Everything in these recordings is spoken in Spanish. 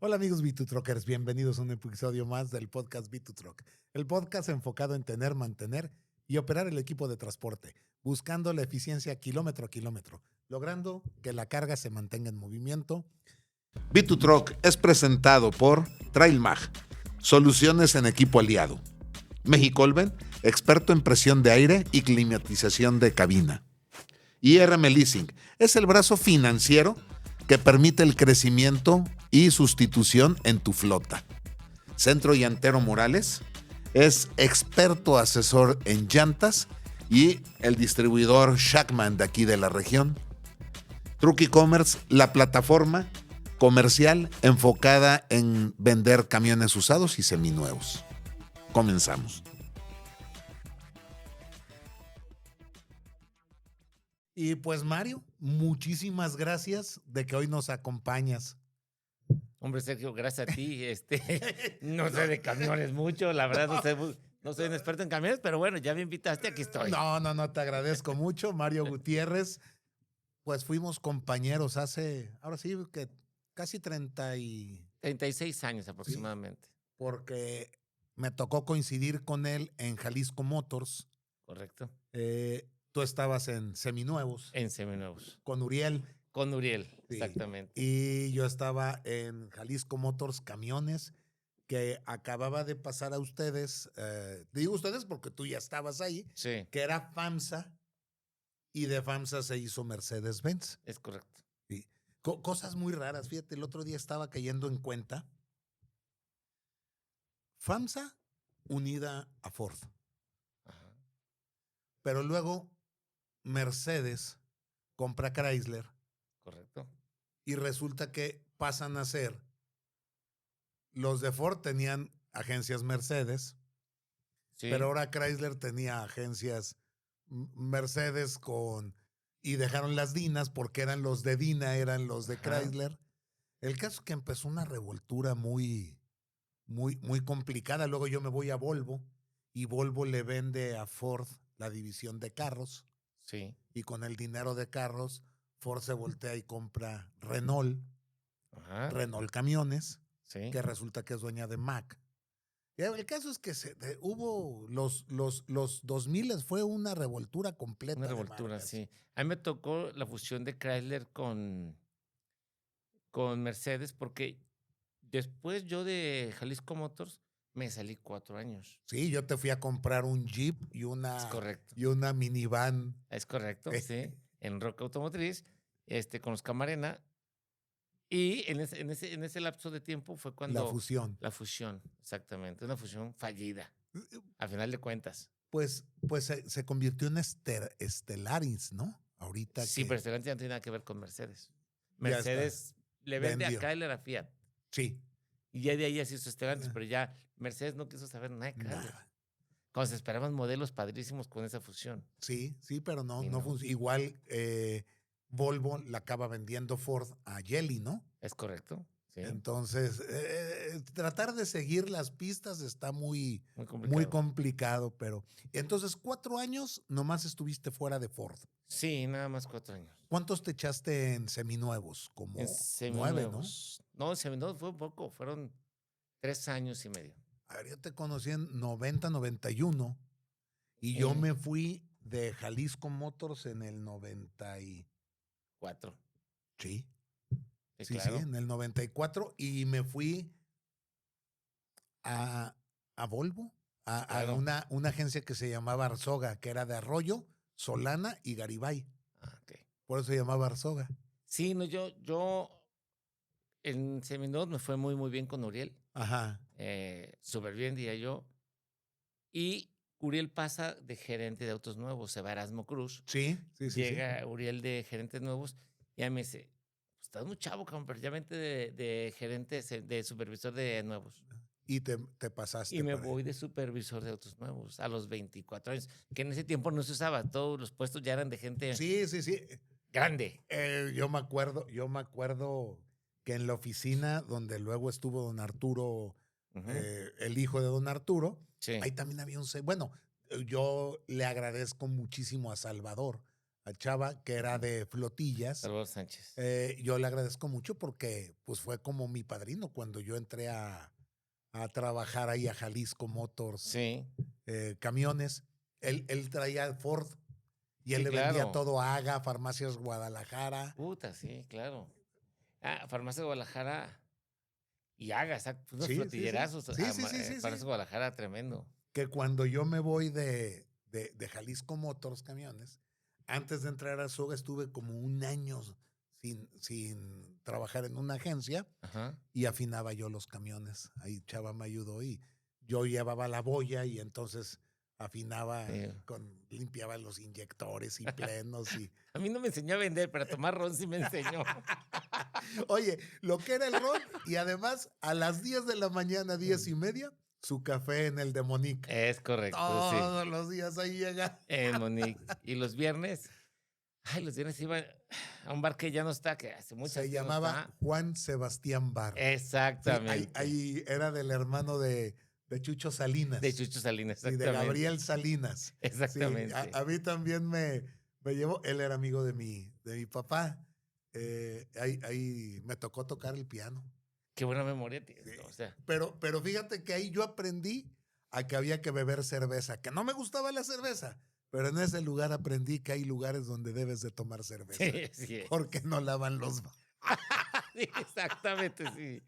Hola amigos B2Truckers, bienvenidos a un episodio más del podcast B2Truck, el podcast enfocado en tener, mantener y operar el equipo de transporte, buscando la eficiencia kilómetro a kilómetro, logrando que la carga se mantenga en movimiento. B2Truck es presentado por Trailmag, soluciones en equipo aliado. Mexicolven, experto en presión de aire y climatización de cabina. IRM Leasing es el brazo financiero que permite el crecimiento y sustitución en tu flota. Centro Llantero Morales es experto asesor en llantas y el distribuidor Shackman de aquí de la región. Truck E-Commerce, la plataforma comercial enfocada en vender camiones usados y seminuevos. Comenzamos. Y pues Mario, muchísimas gracias de que hoy nos acompañas. Hombre, Sergio, gracias a ti. No sé de camiones mucho, la verdad no soy un experto en camiones, pero bueno, ya me invitaste, aquí estoy. No, te agradezco mucho, Mario Gutiérrez. Pues fuimos compañeros ahora sí, que casi 36 años sí, aproximadamente. porque me tocó coincidir con él en Jalisco Motors. Correcto. Tú estabas en Seminuevos. En Seminuevos. Con Uriel. Con Uriel, Sí. exactamente. Y yo estaba en Jalisco Motors Camiones, que acababa de pasar a ustedes, digo ustedes porque tú ya estabas ahí, Sí. que era FAMSA, y de FAMSA se hizo Mercedes-Benz. Es correcto. Sí. Cosas muy raras, fíjate, el otro día estaba cayendo en cuenta. FAMSA unida a Ford. Ajá. Pero luego Mercedes compra Chrysler. Correcto. Y resulta que pasan a ser, los de Ford tenían agencias Mercedes, Sí. pero ahora Chrysler tenía agencias Mercedes y dejaron las Dinas porque eran los de Dina, eran los de Chrysler. El caso es que empezó una revoltura muy complicada. Luego yo me voy a Volvo y Volvo le vende a Ford la división de carros. Sí. Y con el dinero de carros, Ford se voltea y compra Renault, Ajá. Renault Camiones, Sí. que resulta que es dueña de Mack. Y el caso es que hubo los 2000 fue una revoltura completa. Una revoltura, sí. A mí me tocó la fusión de Chrysler con Mercedes porque después yo de Jalisco Motors me salí 4 años. Sí, yo te fui a comprar un Jeep y Es una correcto. minivan. Es correcto, sí. En Roca Automotriz, con los Camarena. Y en ese lapso de tiempo fue cuando... La fusión. La fusión, exactamente. Una fusión fallida, a final de cuentas. Pues se convirtió en Stellaris, ¿no? Ahorita Sí, que pero Stellantis ya no tiene nada que ver con Mercedes. ya está. Mercedes le vende Vendió. a Chrysler a Fiat. Sí. Y ya de ahí ya se hizo Stellantis, pero ya Mercedes no quiso saber nada de Chrysler. Nada. Cuando se esperaban modelos padrísimos con esa fusión. Sí, pero no Y no. funciona. Igual Volvo la acaba vendiendo Ford a Geely, ¿no? Es correcto, sí. Entonces, tratar de seguir las pistas está muy complicado. complicado, pero entonces 4 años nomás estuviste fuera de Ford. Sí, nada más 4 años. ¿Cuántos te echaste en seminuevos? Como En 9, ¿no? No, en seminuevos fue un poco, fueron 3 años y medio. A ver, yo te conocí en 90, 91 y yo me fui de Jalisco Motors en el 4. Sí. Sí, claro. Sí, en el 94 y me fui a Volvo, Claro. a una agencia que se llamaba Arzoga, que era de Arroyo, Solana y Garibay. Okay. Por eso se llamaba Arzoga. Sí, no, yo en seminuevos me fue muy, muy bien con Uriel. Ajá. Súper bien, diría yo. Y Uriel pasa de gerente de autos nuevos, se va a Erasmo Cruz. Sí. Llega Uriel de gerentes nuevos y a mí me dice, pues estás muy chavo, cabrón, pero ya vente de gerente, de supervisor de nuevos. Y te pasaste. Y me voy de supervisor de autos nuevos a los 24 años, que en ese tiempo no se usaba, todos los puestos ya eran de gente Sí. grande. Yo me acuerdo que en la oficina donde luego estuvo don Arturo, el hijo de don Arturo, Sí. ahí también había bueno, yo le agradezco muchísimo a Salvador, al Chava, que era de flotillas. Salvador Sánchez. Yo le agradezco mucho porque pues fue como mi padrino cuando yo entré a trabajar ahí a Jalisco Motors, Sí, camiones. Él traía Ford y él sí, le vendía claro. todo a Haga, Farmacias Guadalajara. Puta, sí, claro. Farmacia de Guadalajara y Haga, exacto, unos Sí, sí, sí. flotillerazos. Sí, sí, sí, sí, Farmacia sí. de Guadalajara, tremendo. Que cuando yo me voy de Jalisco Motors Camiones, antes de entrar a Soga estuve como un año sin trabajar en una agencia Ajá. y afinaba yo los camiones. Ahí Chava me ayudó y yo llevaba la boya y entonces afinaba, Sí. limpiaba los inyectores y plenos y... A mí no me enseñó a vender, pero a tomar ron sí me enseñó. Oye, lo que era el ron y además a las 10 de la mañana, 10:30, su café en el de Monique. Es correcto, sí. Todos los días ahí llega. En Monique. Y los viernes, los viernes iba a un bar que ya no está, que hace muchos Se años no llamaba está. Juan Sebastián Bar. Sí, Exactamente. ahí era del hermano de Chucho Salinas. De Chucho Salinas, Y exactamente. de Gabriel Salinas. Sí, Exactamente. a mí también me llevó, él era amigo de mi papá. Ahí me tocó tocar el piano. Qué buena memoria tienes, Sí. ¿no? O sea, Pero fíjate que ahí yo aprendí a que había que beber cerveza, que no me gustaba la cerveza, pero en ese lugar aprendí que hay lugares donde debes de tomar cerveza, sí, sí. porque no lavan los vasos. Sí, exactamente, sí.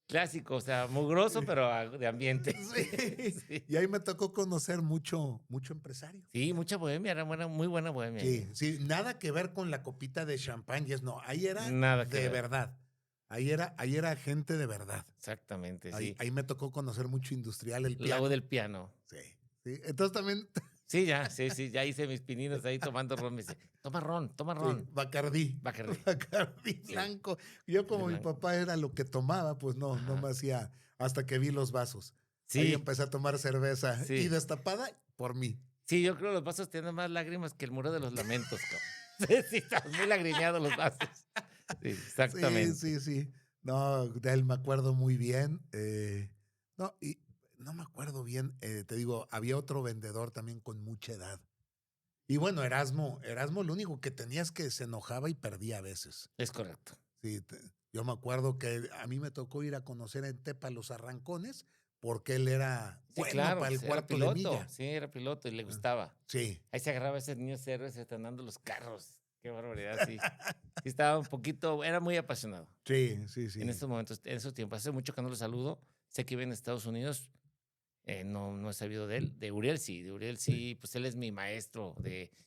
Clásico, o sea, mugroso, pero de ambiente. Sí. Sí. Y ahí me tocó conocer mucho empresario. Sí, mucha bohemia, era muy buena bohemia. Sí, sí, nada que ver con la copita de champán, no, ahí era Nada que de ver. verdad. Ahí era gente de verdad. Exactamente, Ahí, sí. ahí me tocó conocer mucho industrial, el La piano. voz del piano. Sí, sí. Entonces también, Sí, ya hice mis pininos ahí tomando ron. Me dice, toma ron. sí, Bacardí. Bacardí. Bacardí Sí. blanco. Yo como mi blanco. papá era lo que tomaba, pues no Ajá. me hacía hasta que vi los vasos. Sí. Ahí empecé a tomar cerveza Sí. y destapada por mí. Sí, yo creo que los vasos tienen más lágrimas que el muro de los lamentos, cabrón. Sí, están muy lagrimeados los vasos. Sí, exactamente. Sí, sí, sí. No, de él me acuerdo muy bien. No, y no me acuerdo bien. Te digo, había otro vendedor también con mucha edad. Y bueno, Erasmo, lo único que tenía es que se enojaba y perdía a veces. Es correcto. Sí, yo me acuerdo que a mí me tocó ir a conocer en Tepa los Arrancones porque él era Sí, bueno claro. para el Era cuarto de piloto. milla. Sí, era piloto y le gustaba. Sí. Ahí se agarraba ese niño héroes estrenando los carros. Qué barbaridad, sí. Sí, estaba un poquito, era muy apasionado. Sí, sí, sí. En estos momentos, en esos tiempos. Hace mucho que no lo saludo. Sé que vive en Estados Unidos. No he sabido de él. De Uriel sí. Pues él es mi maestro.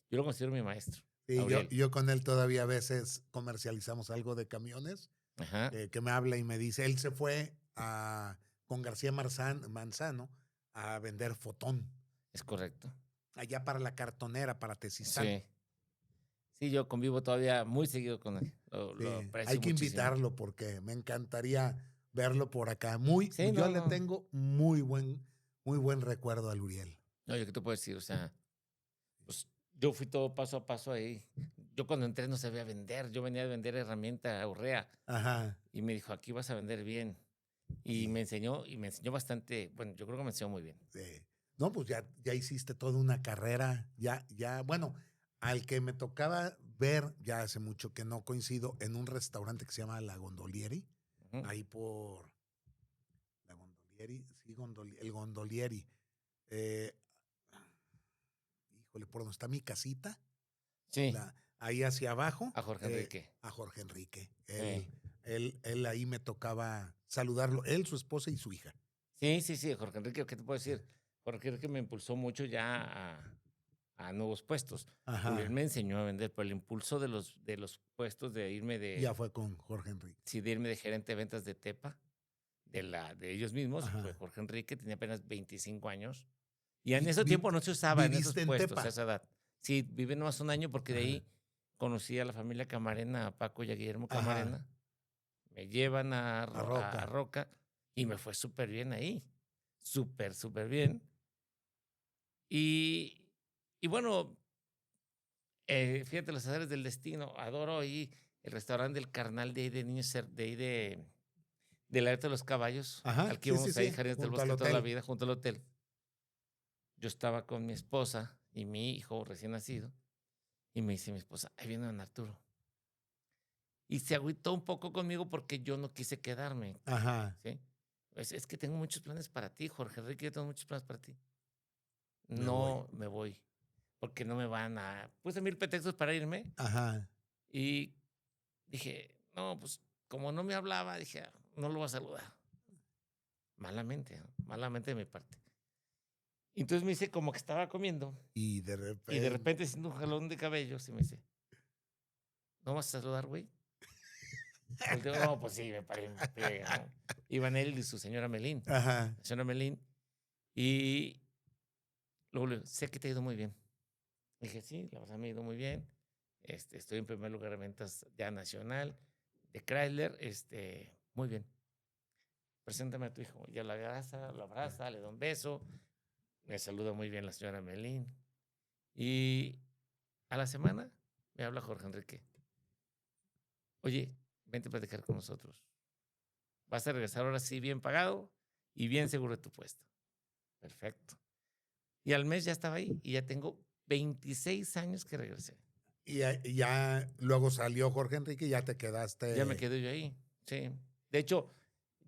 Yo lo considero mi maestro. Sí, Auriel. yo con él todavía a veces comercializamos algo de camiones, Ajá. que me habla y me dice, él se fue con García Manzano a vender fotón, Es correcto. allá para la cartonera, para Tezistán. Sí. Sí, yo convivo todavía muy seguido con él. Lo Sí, aprecio hay que muchísimo. invitarlo porque me encantaría verlo por acá. Sí, yo no, le no. tengo muy buen recuerdo al Uriel. Oye, ¿qué te puedo decir? O sea, pues yo fui todo paso a paso ahí. Yo cuando entré no sabía vender. Yo venía de vender herramienta Urrea. Ajá. Y me dijo, aquí vas a vender bien. Y Sí. me enseñó bastante. Bueno, yo creo que me enseñó muy bien. Sí. No, pues ya hiciste toda una carrera. Bueno, al que me tocaba ver, ya hace mucho que no coincido, en un restaurante que se llama La Gondolieri, Ujú. ahí por La Gondolieri, sí, el Gondolieri. Híjole, por donde está mi casita, Sí, ahí hacia abajo. a Jorge Enrique. A Jorge Enrique. Sí. Él ahí me tocaba saludarlo, él, su esposa y su hija. Sí, Jorge Enrique, ¿qué te puedo decir? Jorge Enrique me impulsó mucho ya a nuevos puestos. Ajá. Él me enseñó a vender, pero el impulso de los puestos de irme Ya fue con Jorge Enrique. sí, de irme de gerente de ventas de Tepa, de ellos mismos, Ajá. fue Jorge Enrique, tenía apenas 25 años. Y en ese tiempo no se usaba en esos ¿viviste en puestos Tepa? a esa edad. Sí, viví nomás un año porque de Ajá. ahí conocí a la familia Camarena, a Paco y a Guillermo Ajá. Camarena. Me llevan a Roca. Roca y me fue súper bien ahí. Súper bien. Y bueno, fíjate, los azares del destino. Adoro ahí el restaurante del Carnal de ahí de niños, de ahí del Alerta de los Caballos, Ajá, al que sí, íbamos sí, ahí, sí, Jardines del junto al Bosque toda la hotel. vida, junto al hotel. Yo estaba con mi esposa y mi hijo recién nacido. Y me dice mi esposa, ahí viene don Arturo. Y se agüitó un poco conmigo porque yo no quise quedarme, Ajá. ¿sí? Es que tengo muchos planes para ti, Jorge Enrique, yo tengo muchos planes para ti. Me voy. No me voy, porque no me van a... Puse 1000 pretextos para irme Ajá. y dije, no, pues como no me hablaba, dije, "Ah, no lo voy a saludar". Malamente, ¿no? Malamente de mi parte. Y entonces me dice como que estaba comiendo Y de y de repente. repente siento un jalón de cabellos y me dice, ¿no vas a saludar, güey? Volteo, no, pues sí, me paré en friega, ¿no? Iban él y su señora Melín. Ajá. La señora Melín. Y luego le digo, sé que te ha ido muy bien. Dije, sí, la verdad me ha ido muy bien. Estoy en primer lugar de ventas ya nacional de Chrysler. Muy bien. Preséntame a tu hijo. Ya lo abraza, le da un beso. Me saluda muy bien la señora Melín. Y a la semana me habla Jorge Enrique. Oye, vente a platicar con nosotros. Vas a regresar ahora sí bien pagado y bien seguro de tu puesto. Perfecto. Y al mes ya estaba ahí y ya tengo 26 años que regresé. Y ya luego salió Jorge Enrique y ya te quedaste. Ya me quedé yo ahí, sí. De hecho,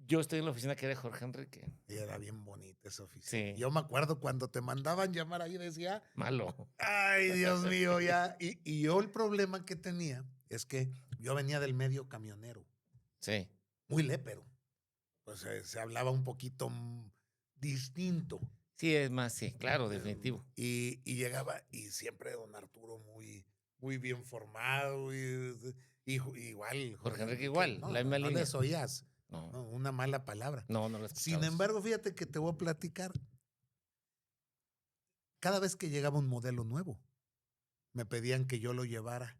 yo estoy en la oficina que era de Jorge Enrique. Y era bien bonita esa oficina. Sí. Yo me acuerdo cuando te mandaban llamar ahí, decía, Malo. ay, Dios mío, ya. Y yo el problema que tenía es que yo venía del medio camionero, Sí. muy lépero. Pues se hablaba un poquito distinto. Sí, es más, sí, claro, definitivo. Y llegaba, y siempre don Arturo muy bien formado, igual. Jorge Enrique igual, no, la misma no línea. les oías No, una mala palabra. no lo Sin escuchabas. embargo, fíjate que te voy a platicar. Cada vez que llegaba un modelo nuevo, me pedían que yo lo llevara.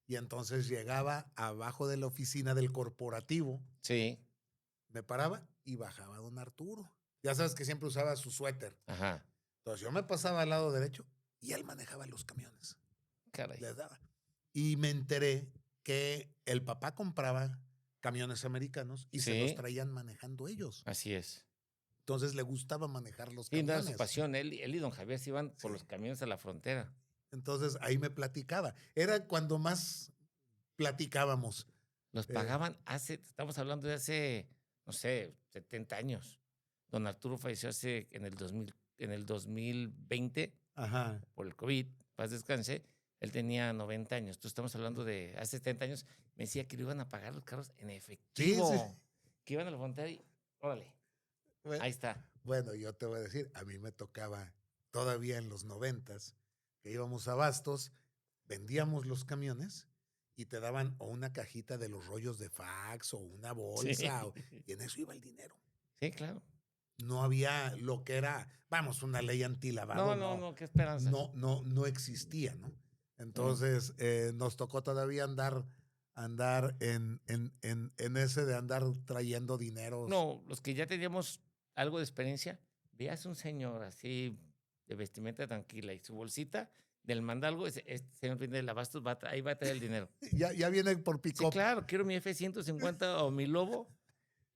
Y entonces llegaba abajo de la oficina del corporativo, Sí, me paraba y bajaba don Arturo. Ya sabes que siempre usaba su suéter. ajá, Entonces yo me pasaba al lado derecho y él manejaba los camiones. caray. Les daba. Y me enteré que el papá compraba camiones americanos y se los Sí, traían manejando ellos. así es. Entonces le gustaba manejar los Sí, no era su camiones. pasión. Él y don Javier se iban por Sí. los camiones a la frontera. Entonces ahí me platicaba. Era cuando más platicábamos. Los pagaban estamos hablando de hace, no sé, 70 años. Don Arturo falleció en el 2020 Ajá. por el COVID, paz descanse. Él tenía 90 años. Tú estamos hablando de hace 70 años. Me decía que le iban a pagar los carros en Sí, efectivo. sí. Que iban a la frontera y, órale, Bueno, ahí está. bueno, yo te voy a decir, a mí me tocaba todavía en los 90s, que íbamos a Bastos, vendíamos los camiones y te daban o una cajita de los rollos de fax o una bolsa, Sí, y en eso iba el dinero. sí, claro. No había lo que era, vamos, una ley antilavado, No, qué esperanza. no existía, ¿no? Entonces nos tocó todavía andar en ese de andar trayendo dineros. No, los que ya teníamos algo de experiencia, veas un señor así de vestimenta tranquila y su bolsita del mandalgo, este señor viene del Abastos, ahí va a traer el dinero. Ya viene por Sí, pick-up. claro, quiero mi F-150 o mi Lobo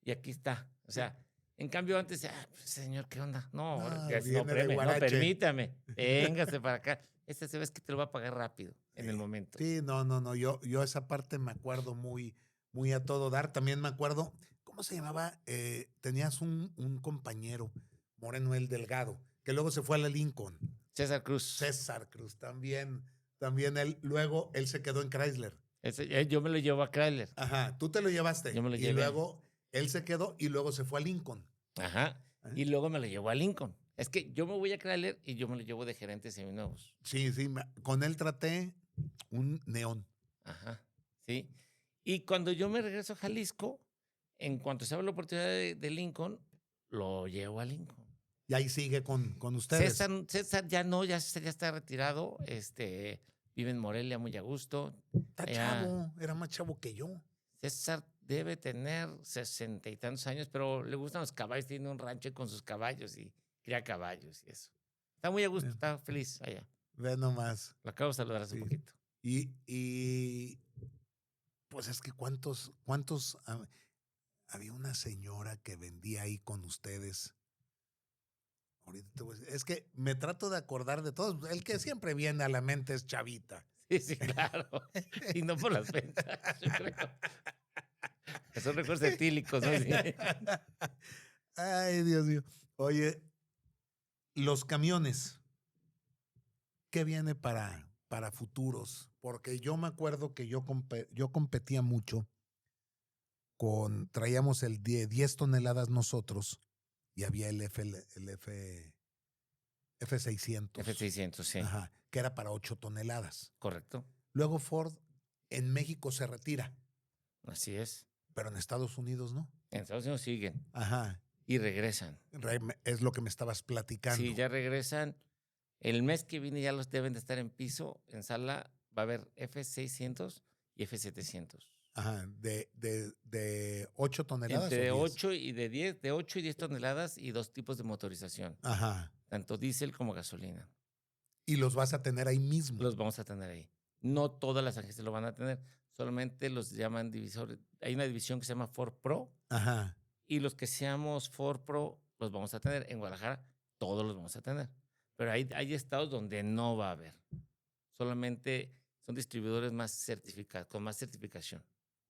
y aquí está. O sea, en cambio antes, pues, señor, ¿qué onda? No, No, ya, viene de no, guarache. permítame, véngase para acá. Se ves que te lo va a pagar rápido, en el momento. Sí, no. Yo esa parte me acuerdo muy a todo dar. También me acuerdo, ¿cómo se llamaba? Tenías un compañero, Moreno el Delgado, que luego se fue a la Lincoln. César Cruz. César Cruz, también luego él se quedó en Chrysler. Yo me lo llevo a Chrysler. Ajá, tú te lo llevaste. Yo me lo y llevé. luego él se quedó y luego se fue a Lincoln. Ajá. Y luego me lo llevó a Lincoln. Es que yo me voy a Chrysler y yo me lo llevo de gerentes seminuevos. Sí, con él traté un neón. Ajá, sí. Y cuando yo me regreso a Jalisco, en cuanto se abre la oportunidad de Lincoln, lo llevo a Lincoln. Y ahí sigue con ustedes. César ya no, ya está retirado. Vive en Morelia muy a gusto. Está chavo, era más chavo que yo. César debe tener 60 y tantos años, pero le gustan los caballos, tiene un rancho con sus caballos y cría caballos y eso. Está muy a gusto, está feliz allá. Ve nomás. Lo acabo de saludar hace poquito. Y pues es que cuántos había una señora que vendía ahí con ustedes. Ahorita te voy a decir, es que me trato de acordar de todos. El que siempre viene a la mente es Chavita. Sí, sí, claro. Y no por las ventas, yo creo. Son recuerdos etílicos, ¿no? Sí. Ay, Dios mío. Oye, los camiones, ¿qué viene para futuros? Porque yo me acuerdo que yo competía mucho traíamos el 10 toneladas nosotros y había el F600. F600, sí. Ajá, que era para 8 toneladas. Correcto. Luego Ford en México se retira, Así es. pero en Estados Unidos no. En Estados Unidos siguen Ajá, y regresan. es lo que me estabas platicando. Sí, ya regresan. El mes que viene ya los deben de estar en piso. En sala va a haber F600 y F700. Ajá, de 8 toneladas Entre o 10. 8 y de 10, de 8 y 10 toneladas y 2 tipos de motorización. Ajá. Tanto diésel como gasolina. Y los vas a tener ahí mismo. Los vamos a tener ahí. No todas las agencias lo van a tener. Solamente los llaman divisores. Hay una división que se llama Ford Pro. Ajá. Y los que seamos Ford Pro los vamos a tener. En Guadalajara todos los vamos a tener. Pero hay estados donde no va a haber. Solamente son distribuidores más certificados, con más certificación.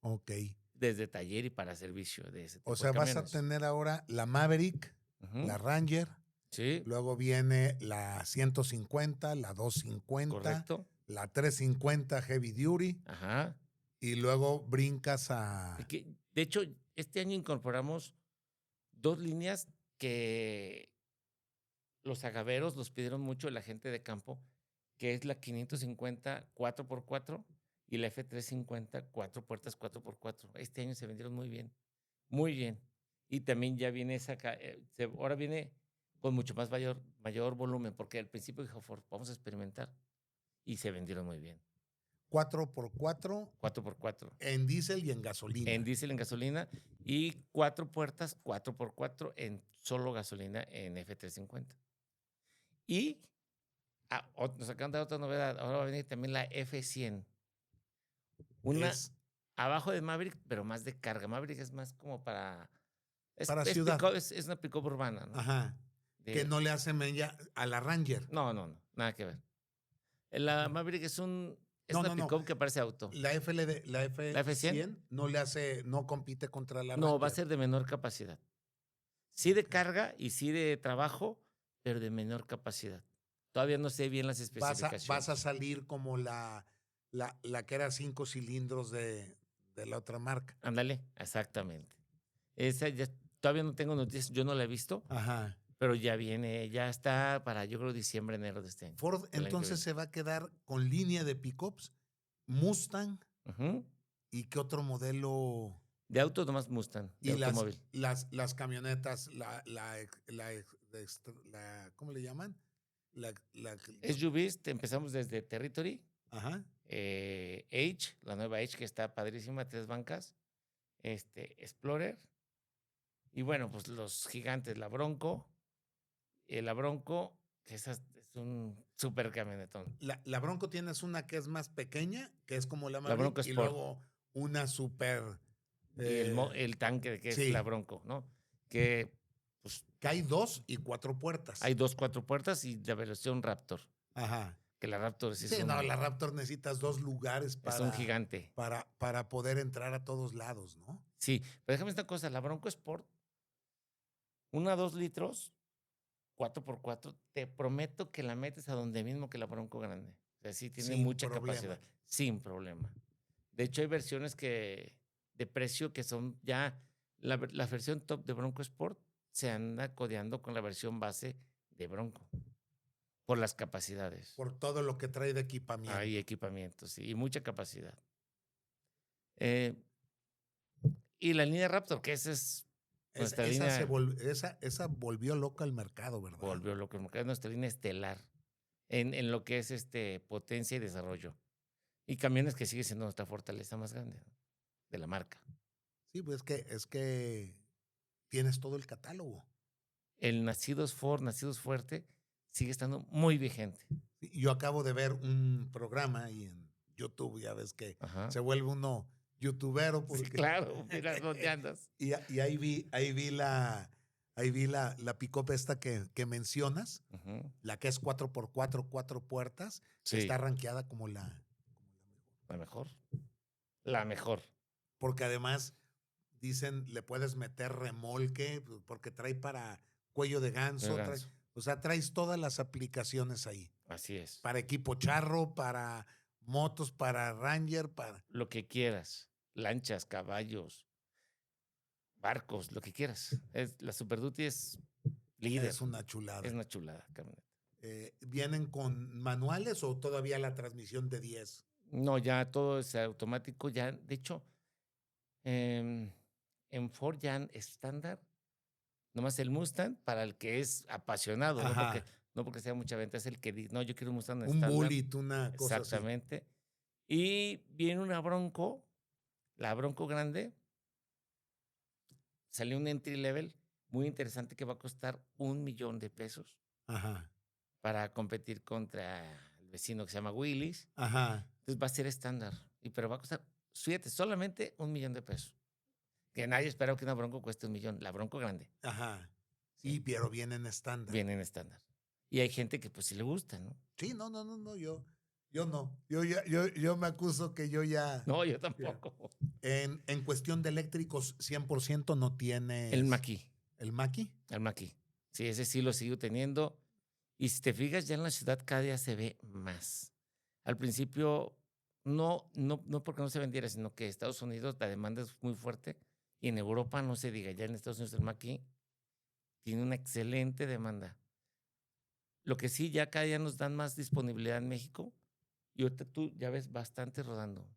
Ok. Desde taller y para servicio de ese tipo O sea, de vas a camiones. tener ahora la Maverick, Ujú. la Ranger, Sí, luego viene la 150, la 250, correcto. la 350 Heavy Duty Ajá. y luego brincas a... De hecho, este año incorporamos 2 líneas que los agaveros los pidieron mucho la gente de campo, que es la 550 4x4 y la F350 4 puertas 4x4. Este año se vendieron muy bien, muy bien. Y también ya viene ahora viene con mucho más mayor volumen, porque al principio dijo Ford, vamos a experimentar. Y se vendieron muy bien. 4x4 4x4. en diésel y en gasolina. En diésel, en gasolina. Y 4 puertas 4x4 en solo gasolina en F350. Y nos acaban de dar otra novedad. Ahora va a venir también la F100. Una abajo de Maverick, pero más de carga. Maverick es más como para... Para ciudad. Es una pick-up urbana, ¿no? Ajá. Que no le hace mella a la Ranger. No. Nada que ver. La Maverick es una pick-up que parece auto. La F100 no compite contra la Ranger. No, va a ser de menor capacidad. Sí de carga y sí de trabajo, pero de menor capacidad. Todavía no sé bien las especificaciones. Vas a salir como la que era 5 cilindros de la otra marca. Ándale, exactamente. Esa todavía no tengo noticias, yo no la he visto. Ajá. Pero ya viene, ya está para, yo creo, diciembre, enero de este año. Ford entonces se va a quedar con línea de pickups, Mustang. Uh-huh. ¿Y qué otro modelo? De auto nomás Mustang, de automóvil. Las camionetas, ¿cómo le llaman? SUVs, empezamos desde Territory. Ajá. Edge, la nueva Edge que está padrísima, 3 bancas. Explorer. Y bueno, pues los gigantes, la Bronco. La Bronco, que es un super camionetón. La Bronco tienes una que es más pequeña, que es como la Maverick, Bronco Sport. Y luego una super... y el tanque que es la Bronco, ¿no? Que hay 2 y 4 puertas. Hay 2, 4 puertas y la versión Raptor. Ajá. Que la Raptor la Raptor necesitas 2 lugares es un gigante. Para poder entrar a todos lados, ¿no? Sí, pero déjame esta cosa, la Bronco Sport, una 2 litros, 4x4, te prometo que la metes a donde mismo que la Bronco grande. O sea, sí tiene mucha capacidad. Sin problema. De hecho, hay versiones de precio que son ya, la versión top de Bronco Sport se anda codeando con la versión base de Bronco. Por las capacidades. Por todo lo que trae de equipamiento. Hay equipamientos, sí, y mucha capacidad. Y la línea Raptor, que esa es nuestra línea. Esa volvió loca al mercado, ¿verdad? Volvió loca al mercado. Es nuestra línea estelar en lo que es potencia y desarrollo. Y camiones que sigue siendo nuestra fortaleza más grande, ¿no? De la marca. Sí, pues es que tienes todo el catálogo. El Nacidos Ford, Nacidos Fuerte, sigue estando muy vigente. Yo acabo de ver un programa ahí en YouTube, ya ves que se vuelve uno youtubero. Porque... Sí, claro, mira dónde andas. y ahí vi la pick-up esta que mencionas, la que es 4x4, 4 puertas, que está rankeada como la La mejor. La mejor. Porque además, dicen, le puedes meter remolque, porque trae para cuello de ganso. De ganso. O sea, traes todas las aplicaciones ahí. Así es. Para equipo charro, para motos, para Ranger, para... Lo que quieras. Lanchas, caballos, barcos, lo que quieras. La Super Duty es líder. Es una chulada. Es una chulada, camioneta. ¿Vienen con manuales o todavía la transmisión de 10? No, ya todo es automático. Ya, de hecho, en Ford ya estándar, nomás el Mustang, para el que es apasionado, no porque sea mucha venta, es el que dice, no, yo quiero un Mustang estándar. Un Bullitt, una cosa así. Exactamente. Y viene una Bronco, la Bronco grande, salió un entry level muy interesante que va a costar $1,000,000 Ajá. para competir contra el vecino que se llama Willys. Ajá. Entonces va a ser estándar, pero va a costar, fíjate, solamente $1,000,000. Que nadie esperaba que una Bronco cueste $1,000,000, la Bronco grande. Ajá. Sí. Sí, pero viene en estándar. Viene en estándar. Y hay gente que pues sí le gusta, ¿no? Sí, no, yo no. Yo me acuso que yo ya... No, yo tampoco. En cuestión de eléctricos, 100% no tiene... El Mach-E. ¿El Mach-E? El Mach-E. Sí, ese sí lo sigo teniendo. Y si te fijas, ya en la ciudad cada día se ve más. Al principio, no porque no se vendiera, sino que en Estados Unidos la demanda es muy fuerte. Y en Europa, no se diga, ya en Estados Unidos el Mach-E tiene una excelente demanda. Lo que sí, ya cada día nos dan más disponibilidad en México. Y ahorita tú ya ves bastante rodando.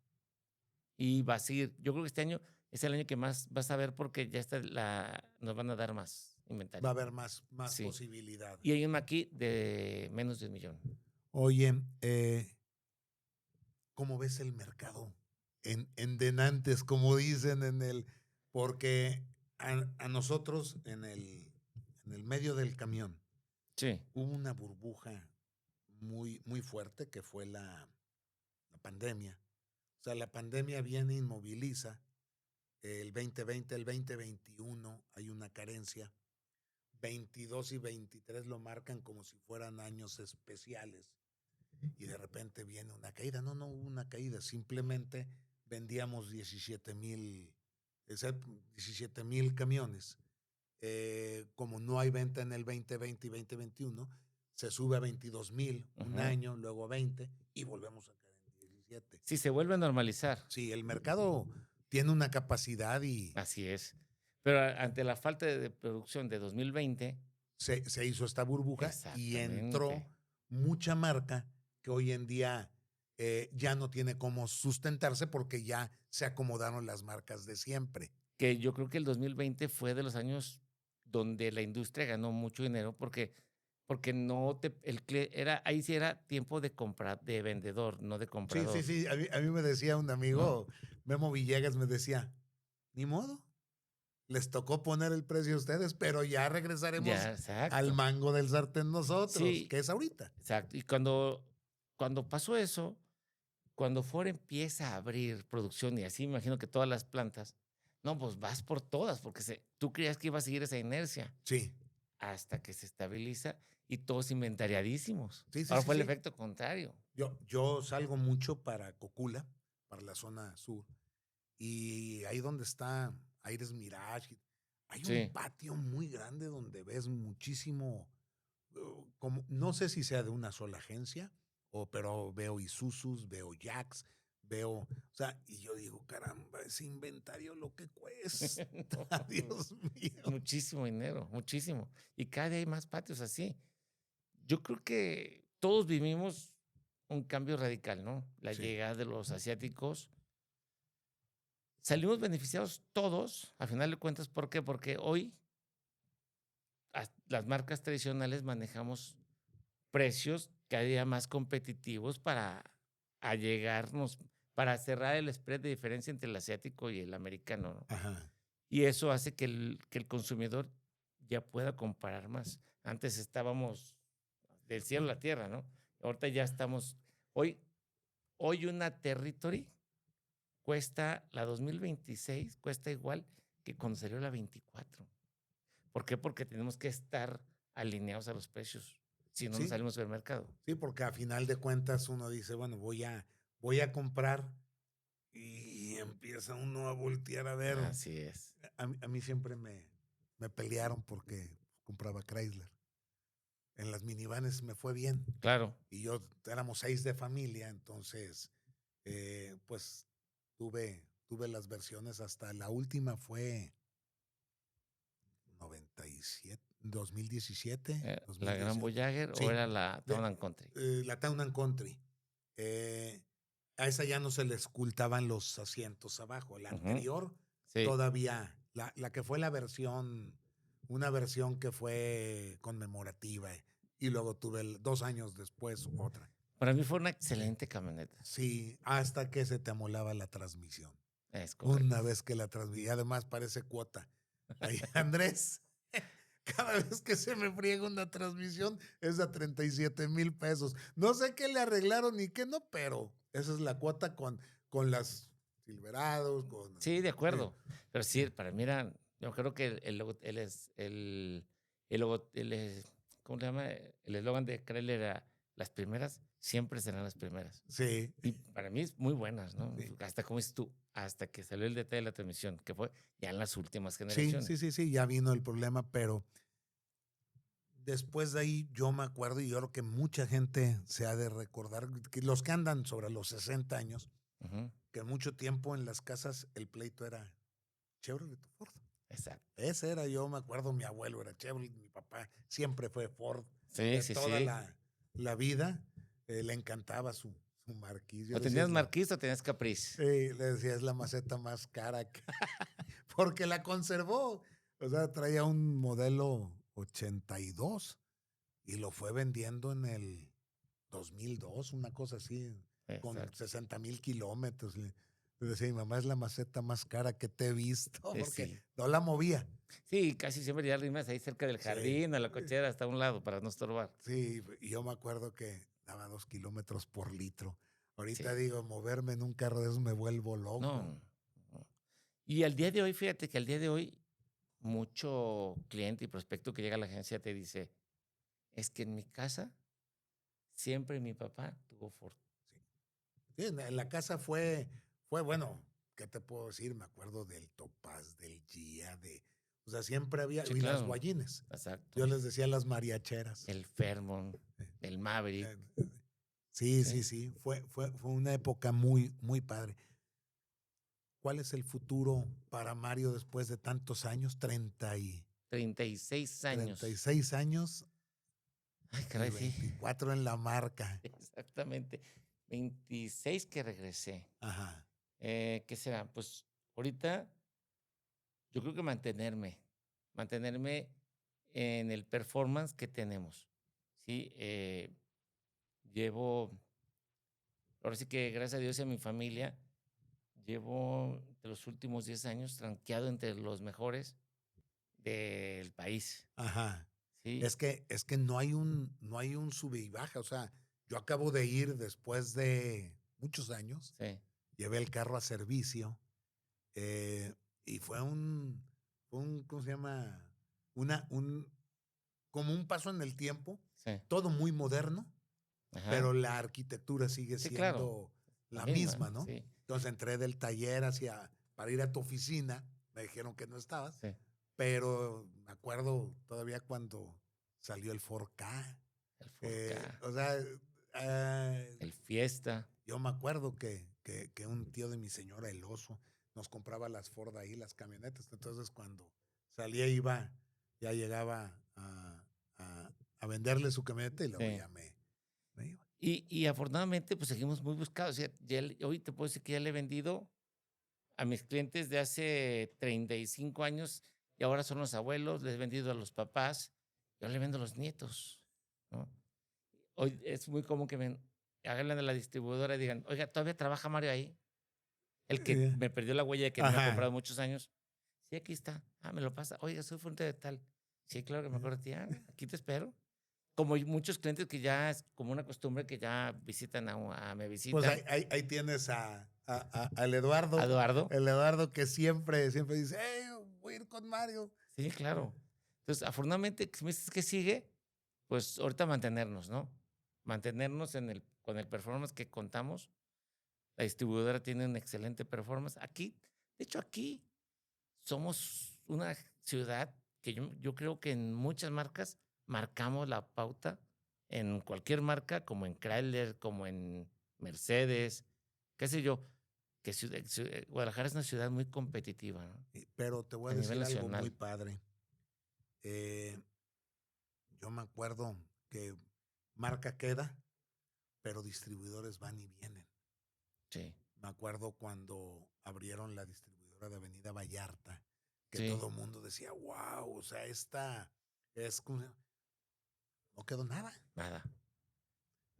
Y va a seguir. Yo creo que este año es el año que más vas a ver porque ya nos van a dar más inventario. Va a haber más Sí. posibilidad. Y hay un Mach-E de menos de $1,000,000. Oye, ¿cómo ves el mercado? En denantes, como dicen en el... Porque a nosotros en el medio del camión Sí. hubo una burbuja muy, muy fuerte que fue la pandemia. O sea, la pandemia viene, inmoviliza. El 2020, el 2021 hay una carencia. 22 y 23 lo marcan como si fueran años especiales. Y de repente viene una caída. No hubo una caída. Simplemente vendíamos 17,000 camiones. Como no hay venta en el 2020 y 2021, se sube a 22,000 un año, luego a 20 y volvemos a caer en 17. Sí, se vuelve a normalizar. Sí, el mercado tiene una capacidad y... Así es. Pero ante la falta de producción de 2020... Se hizo esta burbuja y entró mucha marca que hoy en día ya no tiene cómo sustentarse porque ya se acomodaron las marcas de siempre. Que yo creo que el 2020 fue de los años donde la industria ganó mucho dinero porque ahí sí era tiempo de comprar, de vendedor, no de comprador. Sí. A mí me decía un amigo, Memo Villegas, me decía, ni modo, les tocó poner el precio a ustedes, pero ya regresaremos al mango del sartén nosotros, que es ahorita. Exacto. Y cuando pasó eso, cuando Ford empieza a abrir producción y así, imagino que todas las plantas, no, pues vas por todas, porque tú creías que iba a seguir esa inercia. Sí. Hasta que se estabiliza y todos inventariadísimos. Ahora fue el efecto contrario. Yo salgo mucho para Cocula, para la zona sur, y ahí donde está Aires Mirage, hay un patio muy grande donde ves muchísimo, como, no sé si sea de una sola agencia, pero veo Isuzus, veo Jax, o sea, y yo digo, caramba, ese inventario lo que cuesta, Dios mío. Muchísimo dinero, muchísimo. Y cada día hay más patios así. Yo creo que todos vivimos un cambio radical, ¿no? La llegada de los asiáticos. Salimos beneficiados todos, a final de cuentas. ¿Por qué? Porque hoy las marcas tradicionales manejamos precios cada día más competitivos para allegarnos, para cerrar el spread de diferencia entre el asiático y el americano, ¿no? Ajá. Y eso hace que el consumidor ya pueda comparar más. Antes estábamos del cielo a la tierra, ¿no? Ahorita ya estamos... Hoy una Territory cuesta, la 2026 cuesta igual que cuando salió la 24. ¿Por qué? Porque tenemos que estar alineados a los precios, si no nos salimos del mercado. Sí, porque a final de cuentas uno dice, bueno, voy a comprar empieza uno a voltear a ver. Así es. A mí siempre me pelearon porque compraba Chrysler. En las minivanes me fue bien. Claro. Y éramos 6 de familia, entonces, pues tuve las versiones hasta la última fue 2017, ¿La Gran 2018. Voyager Sí, o era la Town and Country? la Town and Country. A esa ya no se le escultaban los asientos abajo. La anterior Sí. todavía, la que fue una versión que fue conmemorativa. Y luego tuve 2 años después otra. Para mí fue una excelente camioneta. Sí, hasta que se te amolaba la transmisión. Es correcto. Una vez que la transmití, además parece cuota. Ahí, Andrés, cada vez que se me friega una transmisión es a 37,000 pesos. No sé qué le arreglaron ni qué no, pero esa es la cuota con las Silverados. Sí, de acuerdo. Pero sí, para mí yo creo que ¿cómo se llama? El eslogan de Chrysler era las primeras siempre serán las primeras. Sí. Y para mí es muy buenas, ¿no? Sí. Hasta como dices tú, hasta que salió el detalle de la transmisión, que fue ya en las últimas generaciones. Sí, ya vino el problema, pero después de ahí yo me acuerdo, y yo creo que mucha gente se ha de recordar, que los que andan sobre los 60 años, que mucho tiempo en las casas el pleito era Chevrolet o Ford. Exacto. Ese era, yo me acuerdo, mi abuelo era Chevrolet, mi papá siempre fue Ford. Sí. Toda la vida le encantaba su Marquis. O tenías Marquis o tenías Caprice. Sí, le decía, es la maceta más cara. Porque la conservó. O sea, traía un modelo 82 y lo fue vendiendo en el 2002, una cosa así, con 60,000 kilómetros. Le decía, mi mamá, es la maceta más cara que te he visto, porque no la movía. Sí, casi siempre ya rimas ahí cerca del jardín, a la cochera, hasta un lado, para no estorbar. Sí, y yo me acuerdo que daba 2 kilómetros por litro. Ahorita digo, moverme en un carro de esos me vuelvo loco. No. Y al día de hoy, fíjate que al día de hoy, mucho cliente y prospecto que llega a la agencia te dice, es que en mi casa siempre mi papá tuvo Ford. Sí, en la casa fue bueno, ¿qué te puedo decir? Me acuerdo del Topaz, del Gia, o sea, siempre había, y las Guayines. Exacto. Yo les decía las mariacheras. El Fairmont, el Maverick. Sí. Fue una época muy, muy padre. ¿Cuál es el futuro para Mario después de tantos años? 36 años. 36 años. Ay, caray, 24 en la marca. Exactamente. 26 que regresé. Ajá. ¿Qué será? Pues ahorita yo creo que mantenerme en el performance que tenemos. Sí, ahora sí que gracias a Dios y a mi familia, llevo de los últimos 10 años rankeado entre los mejores del país. Ajá. ¿Sí? Es que no hay un sube y baja. O sea, yo acabo de ir después de muchos años. Sí. Llevé el carro a servicio y fue ¿cómo se llama? Como un paso en el tiempo. Sí. Todo muy moderno, pero la arquitectura sigue siendo la misma, ¿no? Sí. Entonces entré del taller para ir a tu oficina. Me dijeron que no estabas. Sí. Pero me acuerdo todavía cuando salió el 4K. El 4K. O sea, el Fiesta. Yo me acuerdo que un tío de mi señora, el Oso, nos compraba las Ford ahí, las camionetas. Entonces cuando salía ya llegaba a venderle su camioneta y luego ya me iba. Y afortunadamente pues seguimos muy buscados. O sea, hoy te puedo decir que ya le he vendido a mis clientes de hace 35 años y ahora son los abuelos, les he vendido a los papás, yo le vendo a los nietos, ¿no? Hoy es muy común que me hagan a la distribuidora y digan, oiga, ¿todavía trabaja Mario ahí? El que me perdió la huella de que me ha comprado muchos años. Sí, aquí está. Me lo pasa. Oiga, soy fuente de tal. Sí, claro que me acuerdo de ti. Aquí te espero. Como hay muchos clientes que ya es como una costumbre que ya visitan me visitan. Pues ahí tienes al Eduardo. Eduardo. El Eduardo que siempre dice, voy a ir con Mario. Sí, claro. Entonces, afortunadamente, si me dices que sigue, pues ahorita mantenernos, ¿no? Mantenernos con el performance que contamos. La distribuidora tiene una excelente performance. Aquí, de hecho, aquí somos una ciudad que yo creo que en muchas marcas marcamos la pauta, en cualquier marca, como en Chrysler, como en Mercedes, qué sé yo, que Guadalajara es una ciudad muy competitiva, ¿no? Pero te voy A a nivel decir algo muy nacional. padre. Eh, yo me acuerdo que marca queda, pero distribuidores van y vienen. Sí, Me acuerdo cuando abrieron la distribuidora de Avenida Vallarta, que sí, todo el mundo decía, wow, o sea, esta es como... No quedó nada. nada,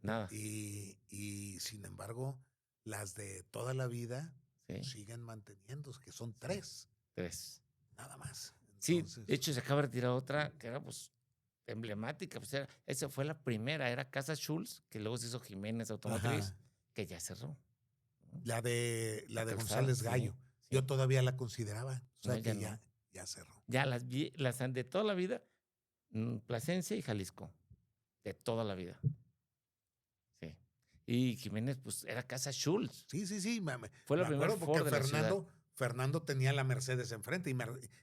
nada, Y sin embargo, las de toda la vida sí, siguen manteniéndose, que son sí, 3, 3. nada más. Sí, de Entonces, hecho se acaba de retirar otra que era pues emblemática, pues esa fue la primera, era Casa Schulz, que luego se hizo Jiménez Automotriz, ajá, que ya cerró, ¿no? la de Calzada, González sí, Gallo, yo sí. todavía la consideraba, o No, sea ya que no. ya cerró. Ya las de toda la vida, Plasencia y Jalisco, de toda la vida, sí. Y Jiménez, pues era Casa Schulz, Sí, sí, sí, fue la me primer acuerdo porque Ford de la ciudad. Fernando tenía la Mercedes enfrente y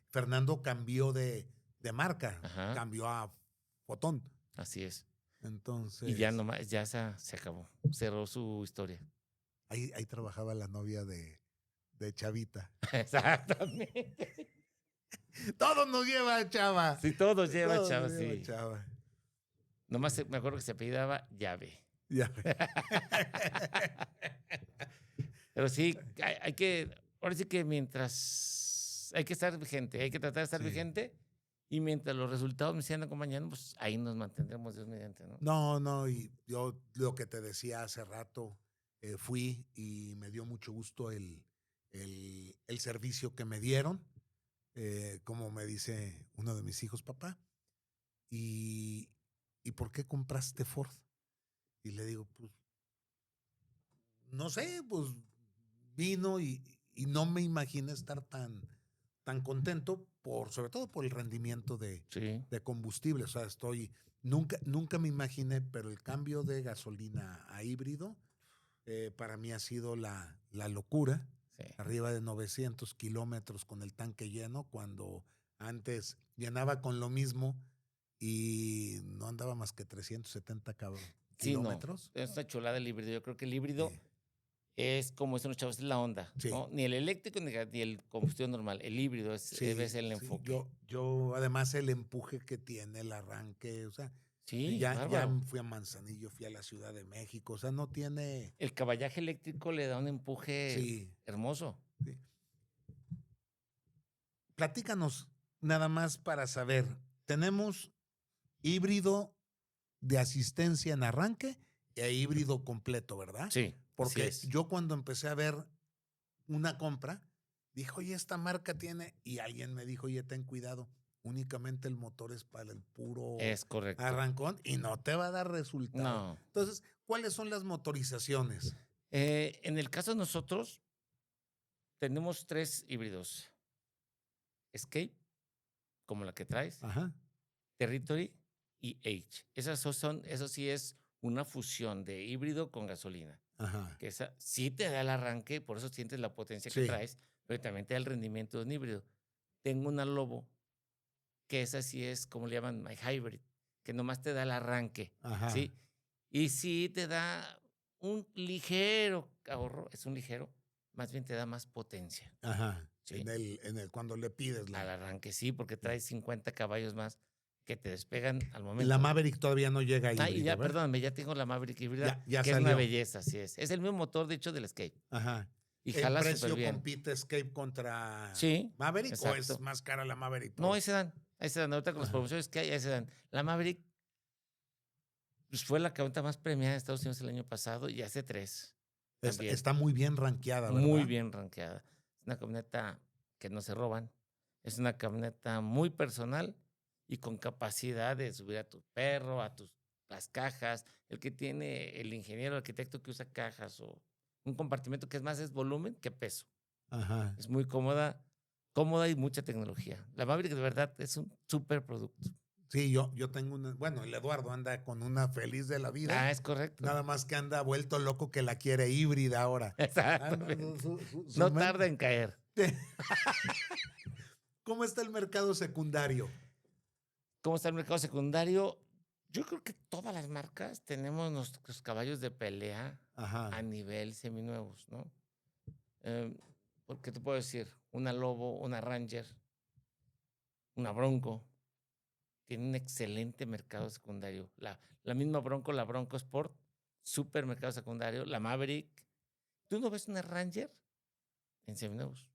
Fernando cambió de marca, Ajá, cambió a Fotón. así es. Y ya Entonces, nomás, ya se acabó, cerró su historia. ahí trabajaba la novia de Chavita. Exactamente. Todo nos lleva a Chava. Sí, todos llevan, Todo nos chavos, lleva a sí. Chava. Nomás me acuerdo que se apellidaba Llave. Ya. Pero sí, hay que, ahora sí que mientras hay que estar vigente, hay que tratar de estar Sí. vigente y mientras los resultados me sigan acompañando, pues ahí nos mantendremos, Dios mediante, ¿no? No, y yo lo que te decía hace rato, fui y me dio mucho gusto el servicio que me dieron, como me dice uno de mis hijos, papá, ¿y, ¿y por qué compraste Ford? Y le digo, pues, no sé, pues vino y no me imaginé estar tan contento, sobre todo por el rendimiento Sí, de combustible. O sea, nunca me imaginé, pero el cambio de gasolina a híbrido para mí ha sido la locura. sí. Arriba de 900 kilómetros con el tanque lleno, cuando antes llenaba con lo mismo y no andaba más que 370 Sí, no, kilómetros. es una chulada el híbrido. Yo creo que el híbrido Eh, es como dicen los chavos, es la onda, sí, ¿no? Ni el eléctrico ni el combustión normal. El híbrido es sí, el sí. enfoque. Yo, además, el empuje que tiene, el arranque, o sea, Sí, ya bárbaro. fui a Manzanillo, fui a la Ciudad de México, o sea, no tiene. El caballaje eléctrico le da un empuje Sí, hermoso. sí. Platícanos nada más para saber. Tenemos híbrido de asistencia en arranque e híbrido completo, ¿verdad? Sí, así Porque es. yo cuando empecé a ver una compra, dije, oye, esta marca tiene, y alguien me dijo, oye, ten cuidado, únicamente el motor es para el puro Es correcto. arrancón y no te va a dar resultado. No. Entonces, ¿cuáles son las motorizaciones? En el caso de nosotros, tenemos 3 híbridos. Escape, como la que traes, Ajá, Territory y H. Eso sí es una fusión de híbrido con gasolina. ajá, Que esa sí te da el arranque, por eso sientes la potencia que sí, traes, pero también te da el rendimiento de un híbrido. Tengo una Lobo, que esa sí es, como le llaman, My Hybrid, que nomás te da el arranque, ajá, ¿sí? Y sí te da un ligero ahorro, es un ligero, más bien te da más potencia, ajá. ¿sí? Cuando le pides Al arranque sí, porque trae 50 caballos más que te despegan al La momento. Maverick todavía no llega a Y híbrido, ya, ¿verdad? perdóname, ya tengo la Maverick híbrida, Ya que es una salió. belleza, así es. Es el mismo motor, de hecho, del Escape. Ajá. Y ¿En jala súper precio bien. compite Escape contra Sí, Maverick o es exacto. más cara la Maverick No, Pro? ahí se dan. Ahorita con las Ajá. promociones que hay, ahí se dan. La Maverick pues, fue la camioneta más premiada de Estados Unidos el año pasado y hace 3 también. Está muy bien rankeada, Muy ¿verdad? bien rankeada. Es una camioneta que no se roban. Es una camioneta muy personal y con capacidad de subir a tu perro, las cajas. El que tiene el ingeniero, el arquitecto que usa cajas o un compartimento que es volumen que peso. Ajá. Es muy cómoda y mucha tecnología. La Maverick de verdad es un súper producto. Sí, yo tengo una, bueno, el Eduardo anda con una feliz de la vida. Es correcto. Nada más que anda vuelto loco que la quiere híbrida ahora. Exactamente. Su No mente. tarda en caer. ¿Cómo está el mercado secundario? ¿Cómo está el mercado secundario? Yo creo que todas las marcas tenemos nuestros caballos de pelea Ajá. a nivel seminuevos, ¿no? Porque te puedo decir, una Lobo, una Ranger, una Bronco, tiene un excelente mercado secundario. La misma Bronco, la Bronco Sport, super mercado secundario. La Maverick. ¿Tú no ves una Ranger en seminuevos?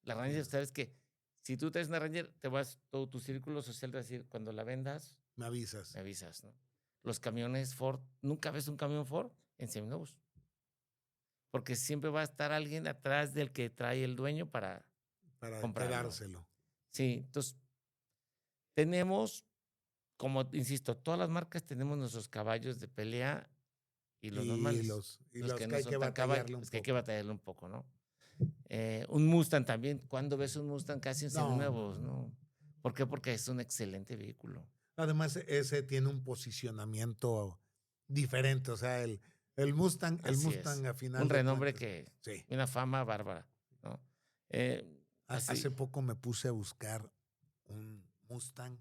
La Ranger, sabes que si tú traes una Ranger, te vas, todo tu círculo social te va a decir, cuando la vendas, Me avisas. me avisas, ¿no? Los camiones Ford, nunca ves un camión Ford en seminuevos. Porque siempre va a estar alguien atrás del que trae el dueño para comprarlo. Quedárselo. Sí, entonces tenemos, como insisto, todas las marcas tenemos nuestros caballos de pelea y los normales. Los que que no hay son que tan batallarle un los que hay poco. que batallarle un poco, ¿no? Un Mustang también. ¿Cuándo ves un Mustang casi en seminuevos? No. ¿Por qué? Porque es un excelente vehículo. Además, ese tiene un posicionamiento diferente. O sea, el Mustang, Así es. a final Un de renombre cuentas. Sí. una fama bárbara, ¿no? Así. Hace poco me puse a buscar un Mustang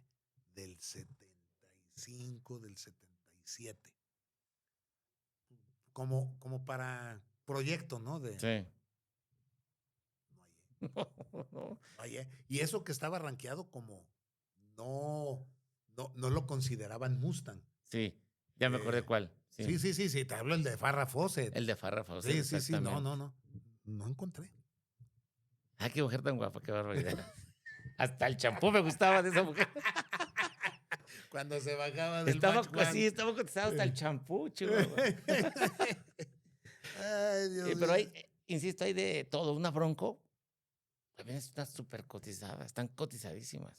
del 75, del 77. Como para proyecto, ¿no? Sí. No hallé. Y eso que estaba rankeado como no lo consideraban Mustang. Sí, ya me acordé cuál. Sí, te hablo el de Farrah Fawcett. El de Farrah Fawcett, Sí, no exactamente. No encontré. Qué mujer tan guapa, qué barbaridad. Hasta el champú me gustaba de esa mujer. Cuando se bajaba del Estaba estaba cotizado hasta el champú, chulo. Ay, Dios Pero mío. insisto, hay de todo. Una Bronco también está súper cotizada, están cotizadísimas.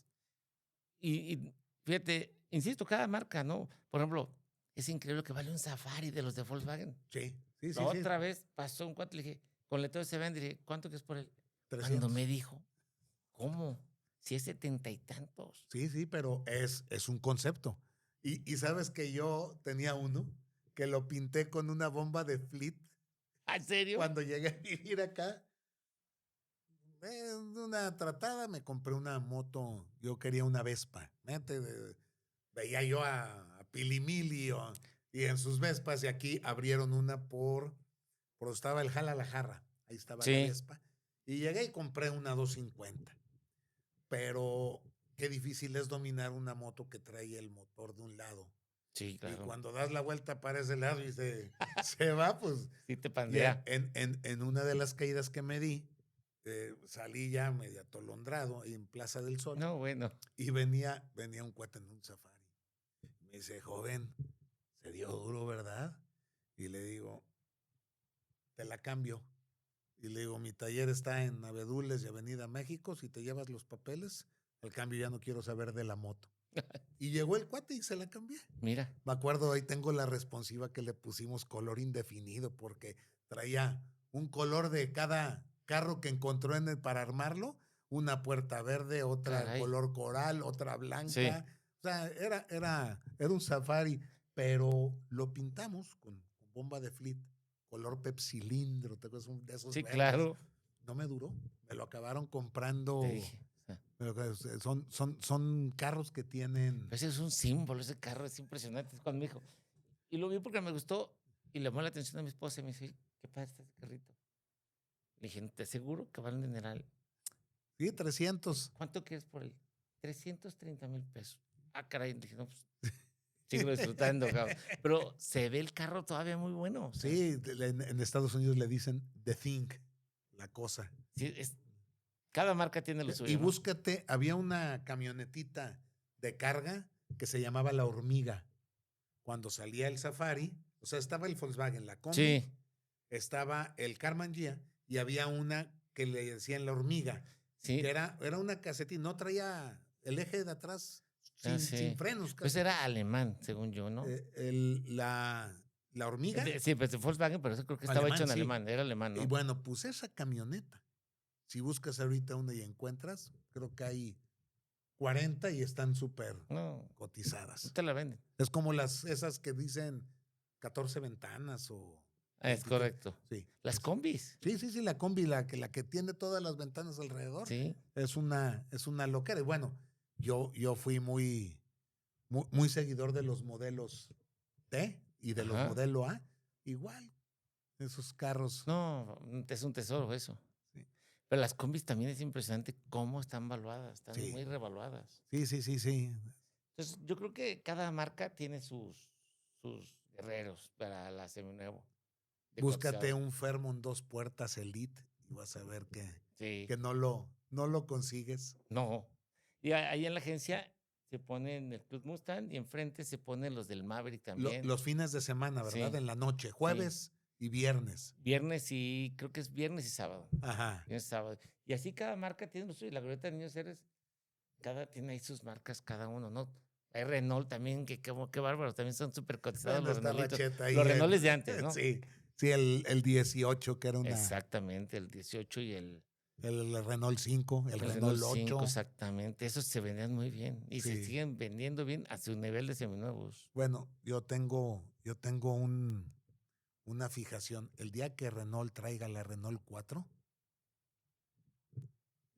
Y fíjate, insisto, cada marca, ¿no? Por ejemplo, es increíble que vale un Safari de los de Volkswagen. Sí. Otra vez pasó un cuate, le dije, con letrero se vende, dije, ¿cuánto que es por él? 300. Cuando me dijo, ¿cómo? Si es 70 y tantos. Sí, pero es un concepto. Y sabes que yo tenía uno que lo pinté con una bomba de Fleet. ¿En serio? Cuando llegué a vivir acá, una tratada, me compré una moto. Yo quería una Vespa. Veía yo a Pilimili y en sus Vespas, y aquí abrieron una por estaba el Jala la Jarra. Ahí estaba la Vespa. Y llegué y compré una 250. Pero qué difícil es dominar una moto que trae el motor de un lado. Sí, claro. Y cuando das la vuelta para ese lado y se va, pues. Sí, te pandea. En una de las caídas que me di, salí ya medio atolondrado en Plaza del Sol. No, bueno. Y venía un cuate en un Safari. Me dice, joven, se dio duro, ¿verdad? Y le digo, te la cambio. Y le digo, mi taller está en Abedules y Avenida México. Si te llevas los papeles, al cambio ya no quiero saber de la moto. Y llegó el cuate y se la cambié. Mira. Me acuerdo, ahí tengo la responsiva que le pusimos color indefinido porque traía un color de cada carro que encontró para armarlo. Una puerta verde, otra color coral, otra blanca. Sí. O sea, era un Safari, pero lo pintamos con bomba de Fleet. Color pepsilindro, ¿te acuerdas de esos? Sí, verdes? claro. No me duró. Me lo acabaron comprando. Son carros que tienen. Ese es un símbolo, ese carro es impresionante. Es cuando me dijo. Y lo vi porque me gustó y le llamó la atención a mi esposa y me dice, qué padre está ese carrito. Le dije, ¿te aseguro que vale un dineral? Sí, 300. ¿Cuánto quieres por él? 330,000 pesos. Caray. Dije, no, pues. Sigo disfrutando, cabrón. Pero se ve el carro todavía muy bueno. Sí, en Estados Unidos le dicen the thing, la cosa. Sí, cada marca tiene lo suyo. Y búscate, había una camionetita de carga que se llamaba La Hormiga. Cuando salía el Safari, o sea, estaba el Volkswagen, la Combi, estaba el Karmann Ghia y había una que le decían La Hormiga. Sí. Que era una casetilla, no traía el eje de atrás. Sin frenos. Pues era alemán, según yo, ¿no? La Hormiga. Sí, pues de Volkswagen, pero eso creo que estaba alemán, hecho en alemán, era alemán, ¿no? Y bueno, pues esa camioneta, si buscas ahorita una y encuentras, creo que hay 40 y están súper No, cotizadas. no te la venden. Es como esas que dicen 14 ventanas o... Es 23. correcto. Sí. Las combis. Sí, la combi, la que tiene todas las ventanas alrededor, Sí. es una loquera. Y bueno, yo fui muy seguidor de los modelos T y de los Ajá. modelo A. Igual, esos carros. No, es un tesoro eso. Sí. Pero las combis también es impresionante cómo están valuadas, están Sí. muy revaluadas. Sí. Entonces, yo creo que cada marca tiene sus guerreros para la seminuevo. Búscate cotizado. un Fairmont 2 puertas Elite y vas a ver Sí. que no lo consigues. No. Y ahí en la agencia se ponen el Club Mustang y enfrente se ponen los del Maverick también. Los fines de semana, ¿verdad? Sí. En la noche, jueves y viernes. Viernes y creo que es viernes y sábado. Ajá. Viernes y sábado. Y así cada marca tiene lo suyo. La Glorieta de Niños Héroes, tiene ahí sus marcas cada uno, ¿no? Hay Renault también, que qué bárbaro, también son súper cotizados Bueno, los está Renaultitos. Racheta ahí. Los Renaults de antes, ¿no? Sí, el 18, que era Exactamente, el 18 y el Renault 5, el Renault 8. 5, exactamente. Esos se vendían muy bien y se Sí. siguen vendiendo bien a su nivel de seminuevos. Bueno, yo tengo una fijación. El día que Renault traiga la Renault 4,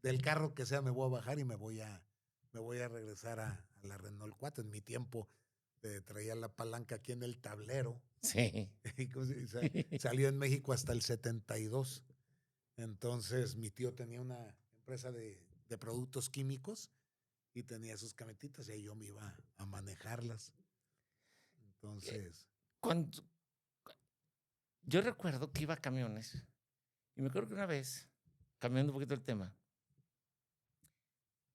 del carro que sea me voy a bajar y me voy a regresar a la Renault 4. En mi tiempo traía la palanca aquí en el tablero. Sí. Y salió en México hasta el 72. Entonces mi tío tenía una empresa de productos químicos y tenía sus camionetitas y ahí yo me iba a manejarlas. Entonces... Yo recuerdo que iba a camiones y me acuerdo que una vez, cambiando un poquito el tema,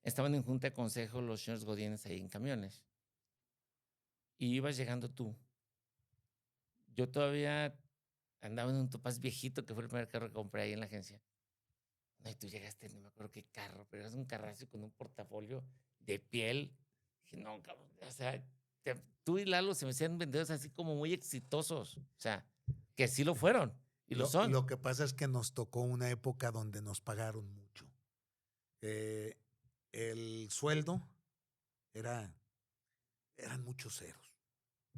estaban en junta de consejo los señores Godínez ahí en camiones y ibas llegando tú. Yo todavía andaba en un Topaz viejito que fue el primer carro que compré ahí en la agencia. No, y tú llegaste, no me acuerdo qué carro, pero era un carrazo con un portafolio de piel. Dije, no, cabrón, o sea, tú y Lalo se me hacían vendedores así como muy exitosos. O sea, que sí lo fueron y lo son. Lo que pasa es que nos tocó una época donde nos pagaron mucho. El sueldo eran muchos ceros.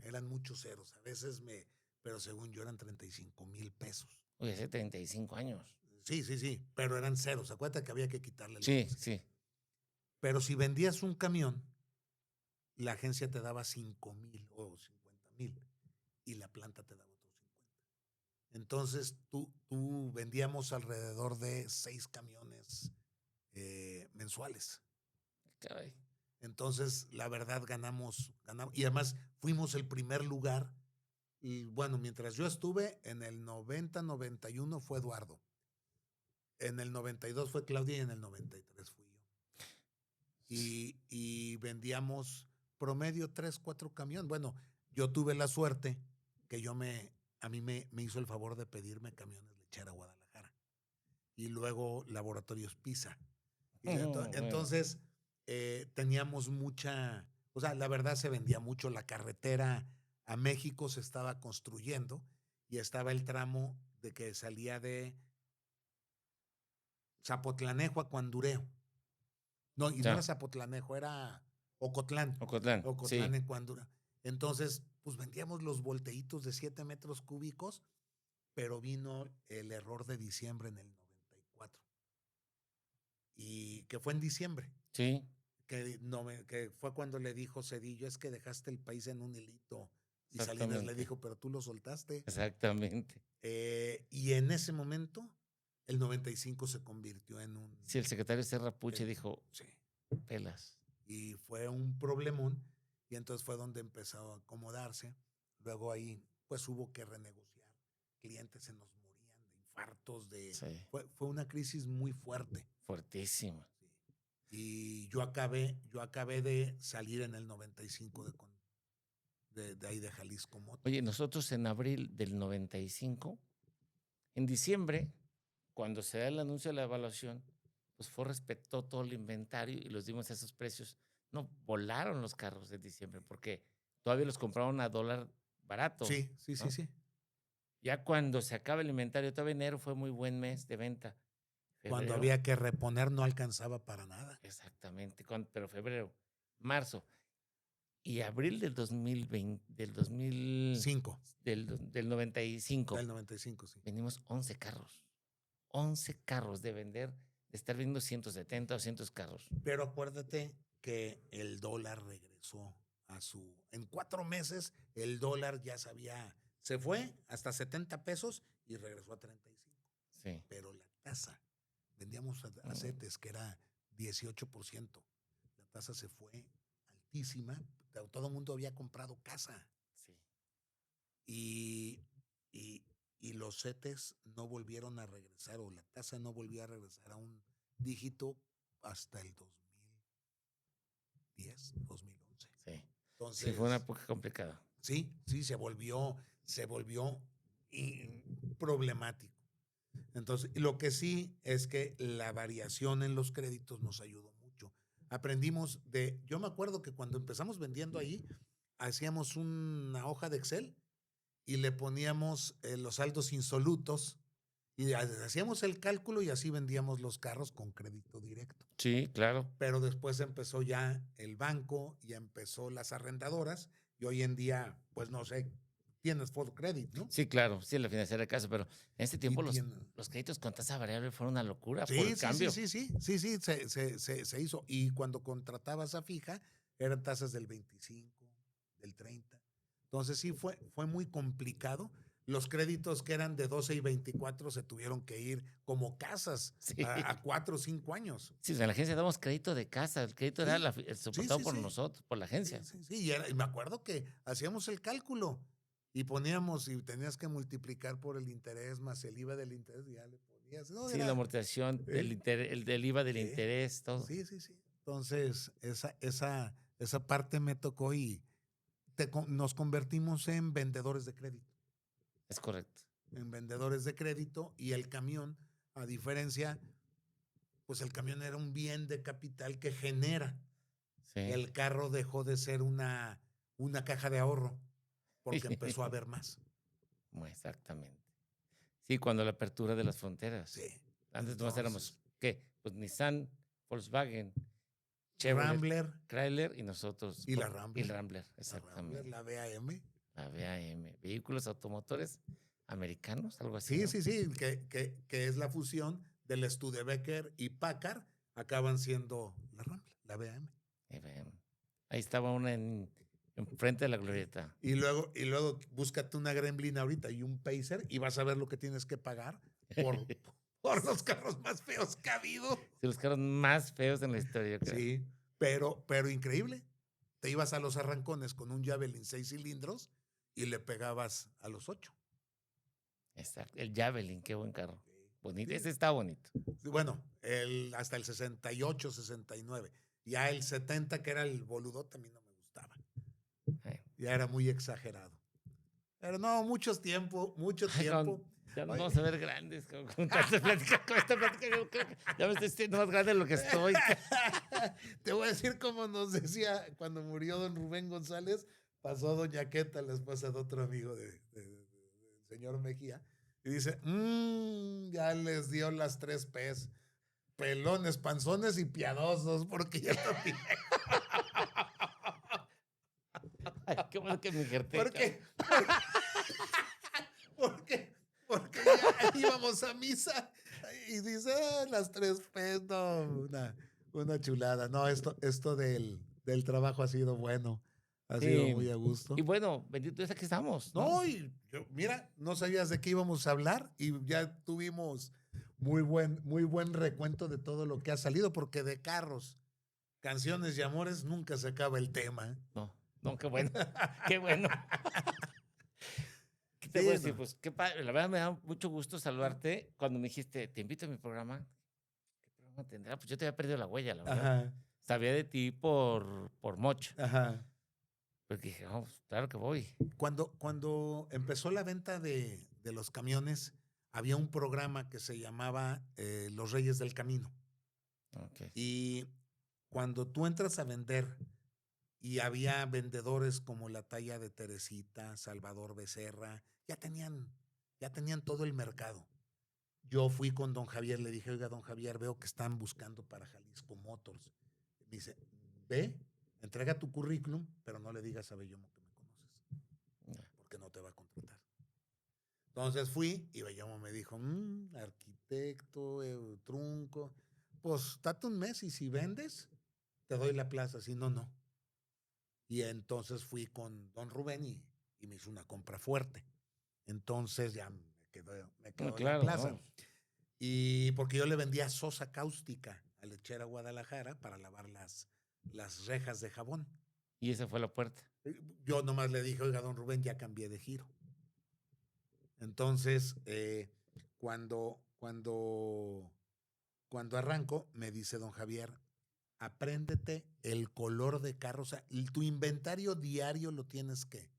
Eran muchos ceros. A veces pero según yo eran 35,000 pesos. Oye, hace 35 años. Sí, pero eran ceros. Acuérdate que había que quitarle el Sí, 11. sí. Pero si vendías un camión, la agencia te daba 5,000 o 50,000 y la planta te daba otros 50. Entonces tú vendíamos alrededor de 6 camiones mensuales. Caray. Entonces, la verdad, ganamos. Y además fuimos el primer lugar. Y bueno, mientras yo estuve, en el 90, 91 fue Eduardo. En el 92 fue Claudia y en el 93 fui yo. Y vendíamos promedio 3, 4 camiones. Bueno, yo tuve la suerte que a mí me hizo el favor de pedirme camiones lechera a Guadalajara. Y luego Laboratorios Pisa. Y entonces teníamos mucha, o sea, la verdad se vendía mucho. La carretera a México se estaba construyendo y estaba el tramo de que salía de Zapotlanejo a Cuandureo. No, y no era Zapotlanejo, era Ocotlán. Ocotlán, sí. En Cuandureo. Entonces, pues vendíamos los volteitos de 7 metros cúbicos, pero vino el error de diciembre en el 94. Y que fue en diciembre. Sí. Que fue cuando le dijo Cedillo, es que dejaste el país en un hilito. Y Salinas le dijo, pero tú lo soltaste. Exactamente. Y en ese momento, el 95 se convirtió en un... Sí, el secretario Serra Puche dijo, sí, pelas. Y fue un problemón. Y entonces fue donde empezó a acomodarse. Luego ahí, pues hubo que renegociar. Clientes se nos morían de infartos. Sí. Fue una crisis muy fuerte. Fuertísima. Sí. Y yo acabé de salir en el 95 de ahí de Jalisco Moto. Oye, nosotros en abril del 95, en diciembre, cuando se da el anuncio de la evaluación, pues respetó todo el inventario y los dimos a esos precios. No, volaron los carros de diciembre porque todavía los compraron a dólar barato. Sí. Ya cuando se acaba el inventario, todavía enero fue muy buen mes de venta. Cuando febrero. había que reponer no alcanzaba para nada. Exactamente, pero febrero, marzo y abril del 2020, Cinco, del 95, del 95, sí. vendimos 11 carros. 11 carros de vender, de estar vendiendo 170 o 200 carros. Pero acuérdate que el dólar regresó a su... En 4 meses el dólar ya se fue hasta 70 pesos y regresó a 35. Sí. Pero la tasa, vendíamos a CETES, que era 18%. La tasa se fue altísima. Todo el mundo había comprado casa. Sí. Y los CETES no volvieron a regresar, o la tasa no volvió a regresar a un dígito hasta el 2010, 2011. Sí. Entonces, Sí, fue una época complicada. sí, se volvió problemático. Entonces, lo que sí es que la variación en los créditos nos ayudó mucho. Aprendimos yo me acuerdo que cuando empezamos vendiendo ahí, hacíamos una hoja de Excel y le poníamos los saldos insolutos y hacíamos el cálculo y así vendíamos los carros con crédito directo. Sí, claro. Pero después empezó ya el banco, ya empezó las arrendadoras y hoy en día, pues no sé, tienes Ford Credit, ¿no? Sí, claro, sí, la financiera de casa, pero en ese tiempo los tiene... créditos con tasa variable fueron una locura Sí, por el sí, cambio. sí, se hizo. Y cuando contratabas a fija, eran tasas del 25, del 30. Entonces sí fue muy complicado. Los créditos que eran de 12 y 24 se tuvieron que ir como casas Sí. a 4 o 5 años. Sí, en la agencia damos crédito de casa, el crédito Sí, era soportado por sí. nosotros, por la agencia. Sí. Y me acuerdo que hacíamos el cálculo y poníamos, y tenías que multiplicar por el interés más el IVA del interés, y ya le ponías. No, Sí, la amortización, del IVA del interés, todo. Sí. Entonces, esa parte me tocó y nos convertimos en vendedores de crédito. Es correcto. En vendedores de crédito, y el camión, a diferencia, pues el camión era un bien de capital que genera. Sí. El carro dejó de ser una caja de ahorro porque empezó a haber más. Exactamente. Sí, cuando la apertura de las fronteras. Sí. Antes nomás éramos, ¿qué? Pues Nissan, Volkswagen, Chevrolet, Rambler. Chrysler y nosotros. Y la Rambler. Y Rambler, exactamente. La BAM. La BAM. Vehículos automotores americanos, algo así. Sí, ¿no? que es la fusión del Studebaker y Packard, acaban siendo la Rambler, la BAM. Ahí estaba una enfrente de la glorieta. Y luego búscate una Gremlin ahorita y un Pacer y vas a ver lo que tienes que pagar por los carros más feos que ha habido. Sí, los carros más feos en la historia, yo creo. Sí, pero increíble. Te ibas a los arrancones con un Javelin 6 cilindros y le pegabas a los 8. Exacto. El Javelin, qué buen carro. Bonito. Sí. Ese está bonito. Bueno, hasta el 68, 69. Ya el 70, que era el boludote, a mí no me gustaba. Ya era muy exagerado. Pero no, mucho tiempo. Ya nos vamos a ver grandes con esta plática. Ya me estoy sintiendo más grande de lo que estoy. Te voy a decir como nos decía cuando murió don Rubén González, pasó doña Queta, la esposa de otro amigo del señor Mejía, y dice, ya les dio las 3 P's, pelones, panzones y piadosos, porque ya está bien. Ay, qué bueno que me injerté. Porque ya íbamos a misa y dice, las 3 P's, no, una chulada. No, esto del trabajo ha sido bueno. Ha sido muy a gusto. Y bueno, bendito Dios, aquí estamos. No, y mira, no sabías de qué íbamos a hablar y ya tuvimos muy buen recuento de todo lo que ha salido, porque de carros, canciones y amores nunca se acaba el tema. No, qué bueno. Qué bueno. ¿Qué te voy a decir? Pues qué padre. La verdad me da mucho gusto saludarte. Cuando me dijiste, te invito a mi programa, ¿qué programa tendrá? Pues yo te había perdido la huella, la verdad. Ajá. Sabía de ti por Moch. Ajá. Porque dije, claro que voy. Cuando empezó la venta de los camiones, había un programa que se llamaba Los Reyes del Camino. Okay. Y cuando tú entras a vender, y había vendedores como la talla de Teresita, Salvador Becerra, ya tenían todo el mercado. yo fui con don Javier, le dije, oiga, don Javier, veo que están buscando para Jalisco Motors. Me dice, ve, entrega tu currículum, pero no le digas a Bellomo que me conoces, porque no te va a contratar. Entonces fui y Bellomo me dijo, arquitecto, trunco, pues date un mes y si vendes, te doy la plaza, si no, no. Y entonces fui con don Rubén y me hizo una compra fuerte. Entonces ya me quedó en claro, la plaza. ¿no? Y porque yo le vendía sosa cáustica a Lechera Guadalajara para lavar las rejas de jabón. Y esa fue la puerta. Yo nomás le dije, oiga, don Rubén, ya cambié de giro. Entonces, cuando arranco, me dice don Javier, apréndete el color de carro. O sea, tu inventario diario lo tienes que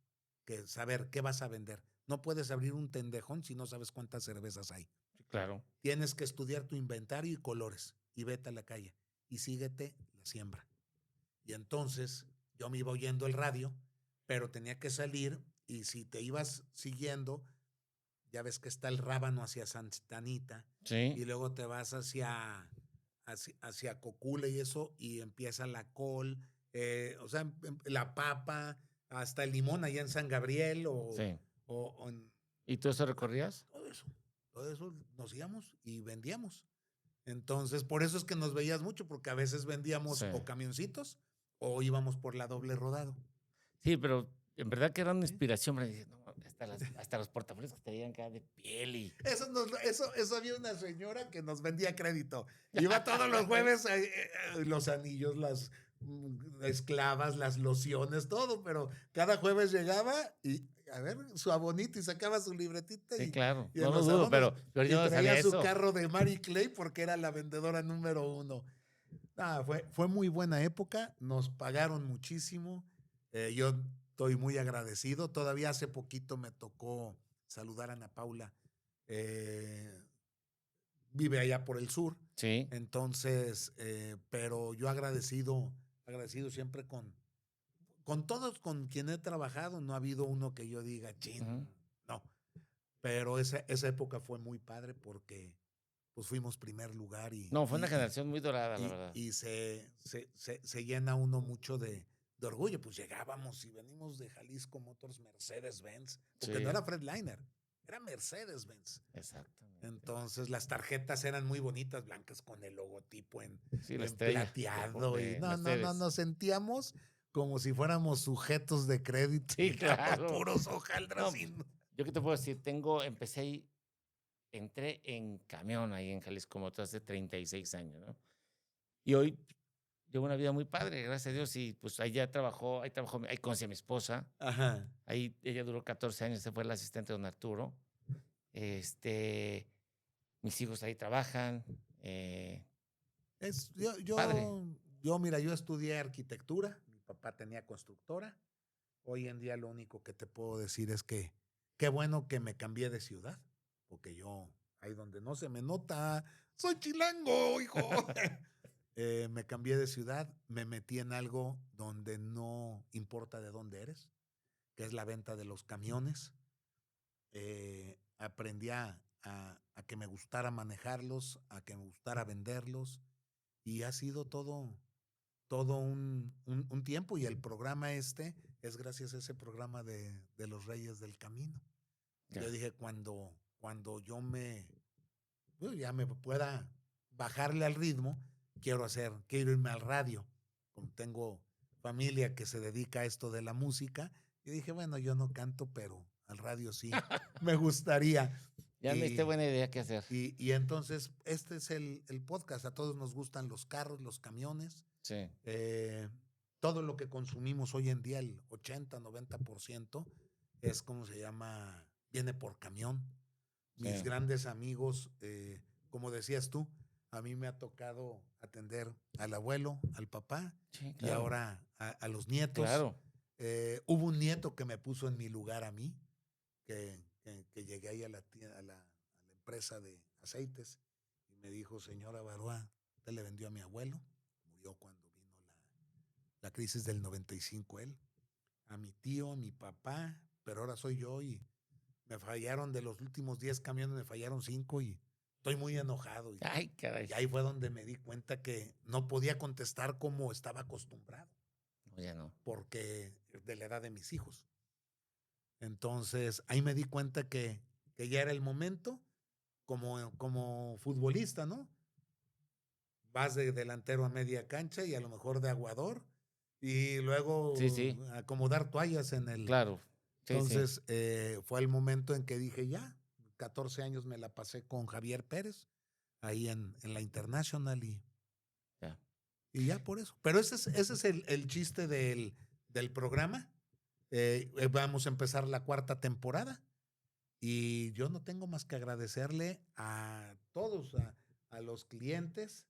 saber qué vas a vender. No puedes abrir un tendejón si no sabes cuántas cervezas hay. Claro. Tienes que estudiar tu inventario y colores y vete a la calle y síguete la siembra. Y entonces yo me iba oyendo el radio, pero tenía que salir y si te ibas siguiendo, ya ves que está el Rábano hacia Santa Anita Sí. y luego te vas hacia Cocula y eso y empieza la col, o sea, la papa, hasta el limón allá en San Gabriel Sí. o en, ¿Y tú eso recorrías? todo eso nos íbamos y vendíamos. Entonces, por eso es que nos veías mucho, porque a veces vendíamos Sí. o camioncitos o íbamos por la doble rodado. Sí, pero en verdad que era una inspiración. Me dije, no, hasta los portafolios que traían acá de piel y... Eso había una señora que nos vendía crédito. Iba todos los jueves los anillos, las esclavas, las lociones, todo, pero cada jueves llegaba y a ver su abonito y sacaba su libretita. Sí, y, claro. y No en lo los dudo, abonos, pero y yo no sabía traía su eso. carro de Mary Clay porque era la vendedora número 1. Fue muy buena época, nos pagaron muchísimo. Yo estoy muy agradecido. Todavía hace poquito me tocó saludar a Ana Paula. Vive allá por el sur. Sí. Entonces, pero yo agradecido siempre con todos con quien he trabajado. No ha habido uno que yo diga, chin, no. Pero esa época fue muy padre porque pues fuimos primer lugar No, fue una generación muy dorada, la verdad. y se llena uno mucho de orgullo. Pues llegábamos y venimos de Jalisco Motors Mercedes-Benz, porque Sí. no era Freightliner, era Mercedes-Benz. Exactamente. Entonces las tarjetas eran muy bonitas, blancas con el logotipo en la estrella plateado. de Y no, Mercedes. nos sentíamos como si fuéramos sujetos de crédito. Sí, claro. Puros hojaldras. No, yo qué te puedo decir, empecé ahí, entré en camión ahí en Jalisco Motors hace 36 años, ¿no? Y hoy llevo una vida muy padre, gracias a Dios, y pues ahí trabajó, ahí conocí a mi esposa. Ajá. Ahí ella duró 14 años, se fue la asistente de don Arturo. Mis hijos ahí trabajan. Padre. Mira, yo estudié arquitectura, mi papá tenía constructora. Hoy en día lo único que te puedo decir es que qué bueno que me cambié de ciudad, porque yo, ahí donde no se me nota, soy chilango, hijo. Me cambié de ciudad, me metí en algo donde no importa de dónde eres, que es la venta de los camiones. Aprendí a que me gustara manejarlos, a que me gustara venderlos, y ha sido todo un tiempo. Y el programa es gracias a ese programa de los Reyes del Camino. Ya. Yo dije, cuando yo ya me pueda bajarle al ritmo, quiero irme al radio. Como tengo familia que se dedica a esto de la música, y dije, bueno, yo no canto, pero al radio sí me gustaría. Ya me diste buena idea qué hacer. Y entonces, este es el podcast. A todos nos gustan los carros, los camiones. Sí. Todo lo que consumimos hoy en día, el 80-90%, es como se llama, viene por camión. Mis Sí. grandes amigos, como decías tú, a mí me ha tocado atender al abuelo, al papá, Sí, y ahora a los nietos. Claro. Hubo un nieto que me puso en mi lugar a mí, que llegué ahí a la empresa de aceites y me dijo, señora Baroa, usted le vendió a mi abuelo, murió cuando vino la crisis del 95 él, a mi tío, a mi papá, pero ahora soy yo y me fallaron de los últimos 10 camiones, me fallaron 5 y estoy muy enojado. Ay, caray. Y ahí fue donde me di cuenta que no podía contestar como estaba acostumbrado, No, ya no. porque de la edad de mis hijos. Entonces, ahí me di cuenta que ya era el momento como futbolista, ¿no? Vas de delantero a media cancha y a lo mejor de aguador y luego Sí. acomodar toallas en el... Claro. Sí, Entonces, fue el momento en que dije ya, 14 años me la pasé con Javier Pérez, ahí en la International Ya. y ya por eso. Pero ese es el chiste del programa. Vamos a empezar la 4ª temporada y yo no tengo más que agradecerle a todos, a los clientes.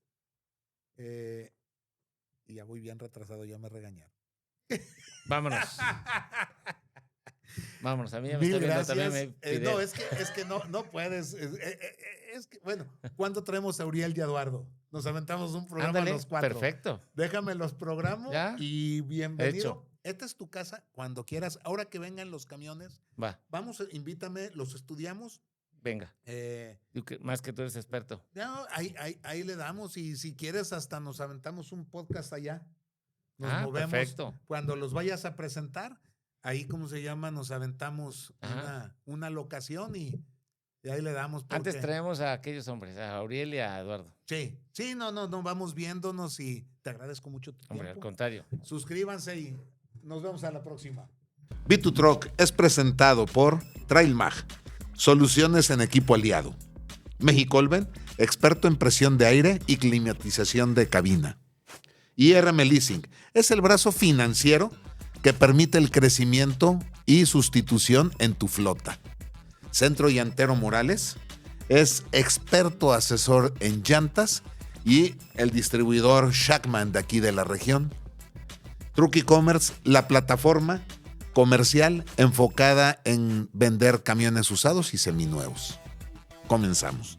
Y ya voy bien retrasado, ya me regañaron. Vámonos. Vámonos, a mí ya me Mil está viendo gracias. también. No, es que no puedes. Es que, bueno, ¿cuándo traemos a Uriel y a Eduardo? Nos aventamos un programa Ándale, los 4. perfecto. Déjame los programo Ya. y bienvenido. Hecho. Esta es tu casa cuando quieras. Ahora que vengan los camiones, Va, invítame, los estudiamos. venga. Más que tú eres experto. No, ahí le damos y si quieres hasta nos aventamos un podcast allá. Nos movemos. Perfecto. Cuando los vayas a presentar, ahí, ¿cómo se llama? Nos aventamos una locación y ahí le damos. Antes traemos a aquellos hombres, a Auriel y a Eduardo. Sí, no, vamos viéndonos y te agradezco mucho tu Hombre, al tiempo. contrario. Suscríbanse y nos vemos a la próxima. B2Truck es presentado por Trailmag, soluciones en equipo aliado. Mexicolven, experto en presión de aire y climatización de cabina. IRM Leasing es el brazo financiero que permite el crecimiento y sustitución en tu flota. Centro Llantero Morales es experto asesor en llantas y el distribuidor Shackman de aquí de la región. Truck E-Commerce, la plataforma comercial enfocada en vender camiones usados y seminuevos. Comenzamos.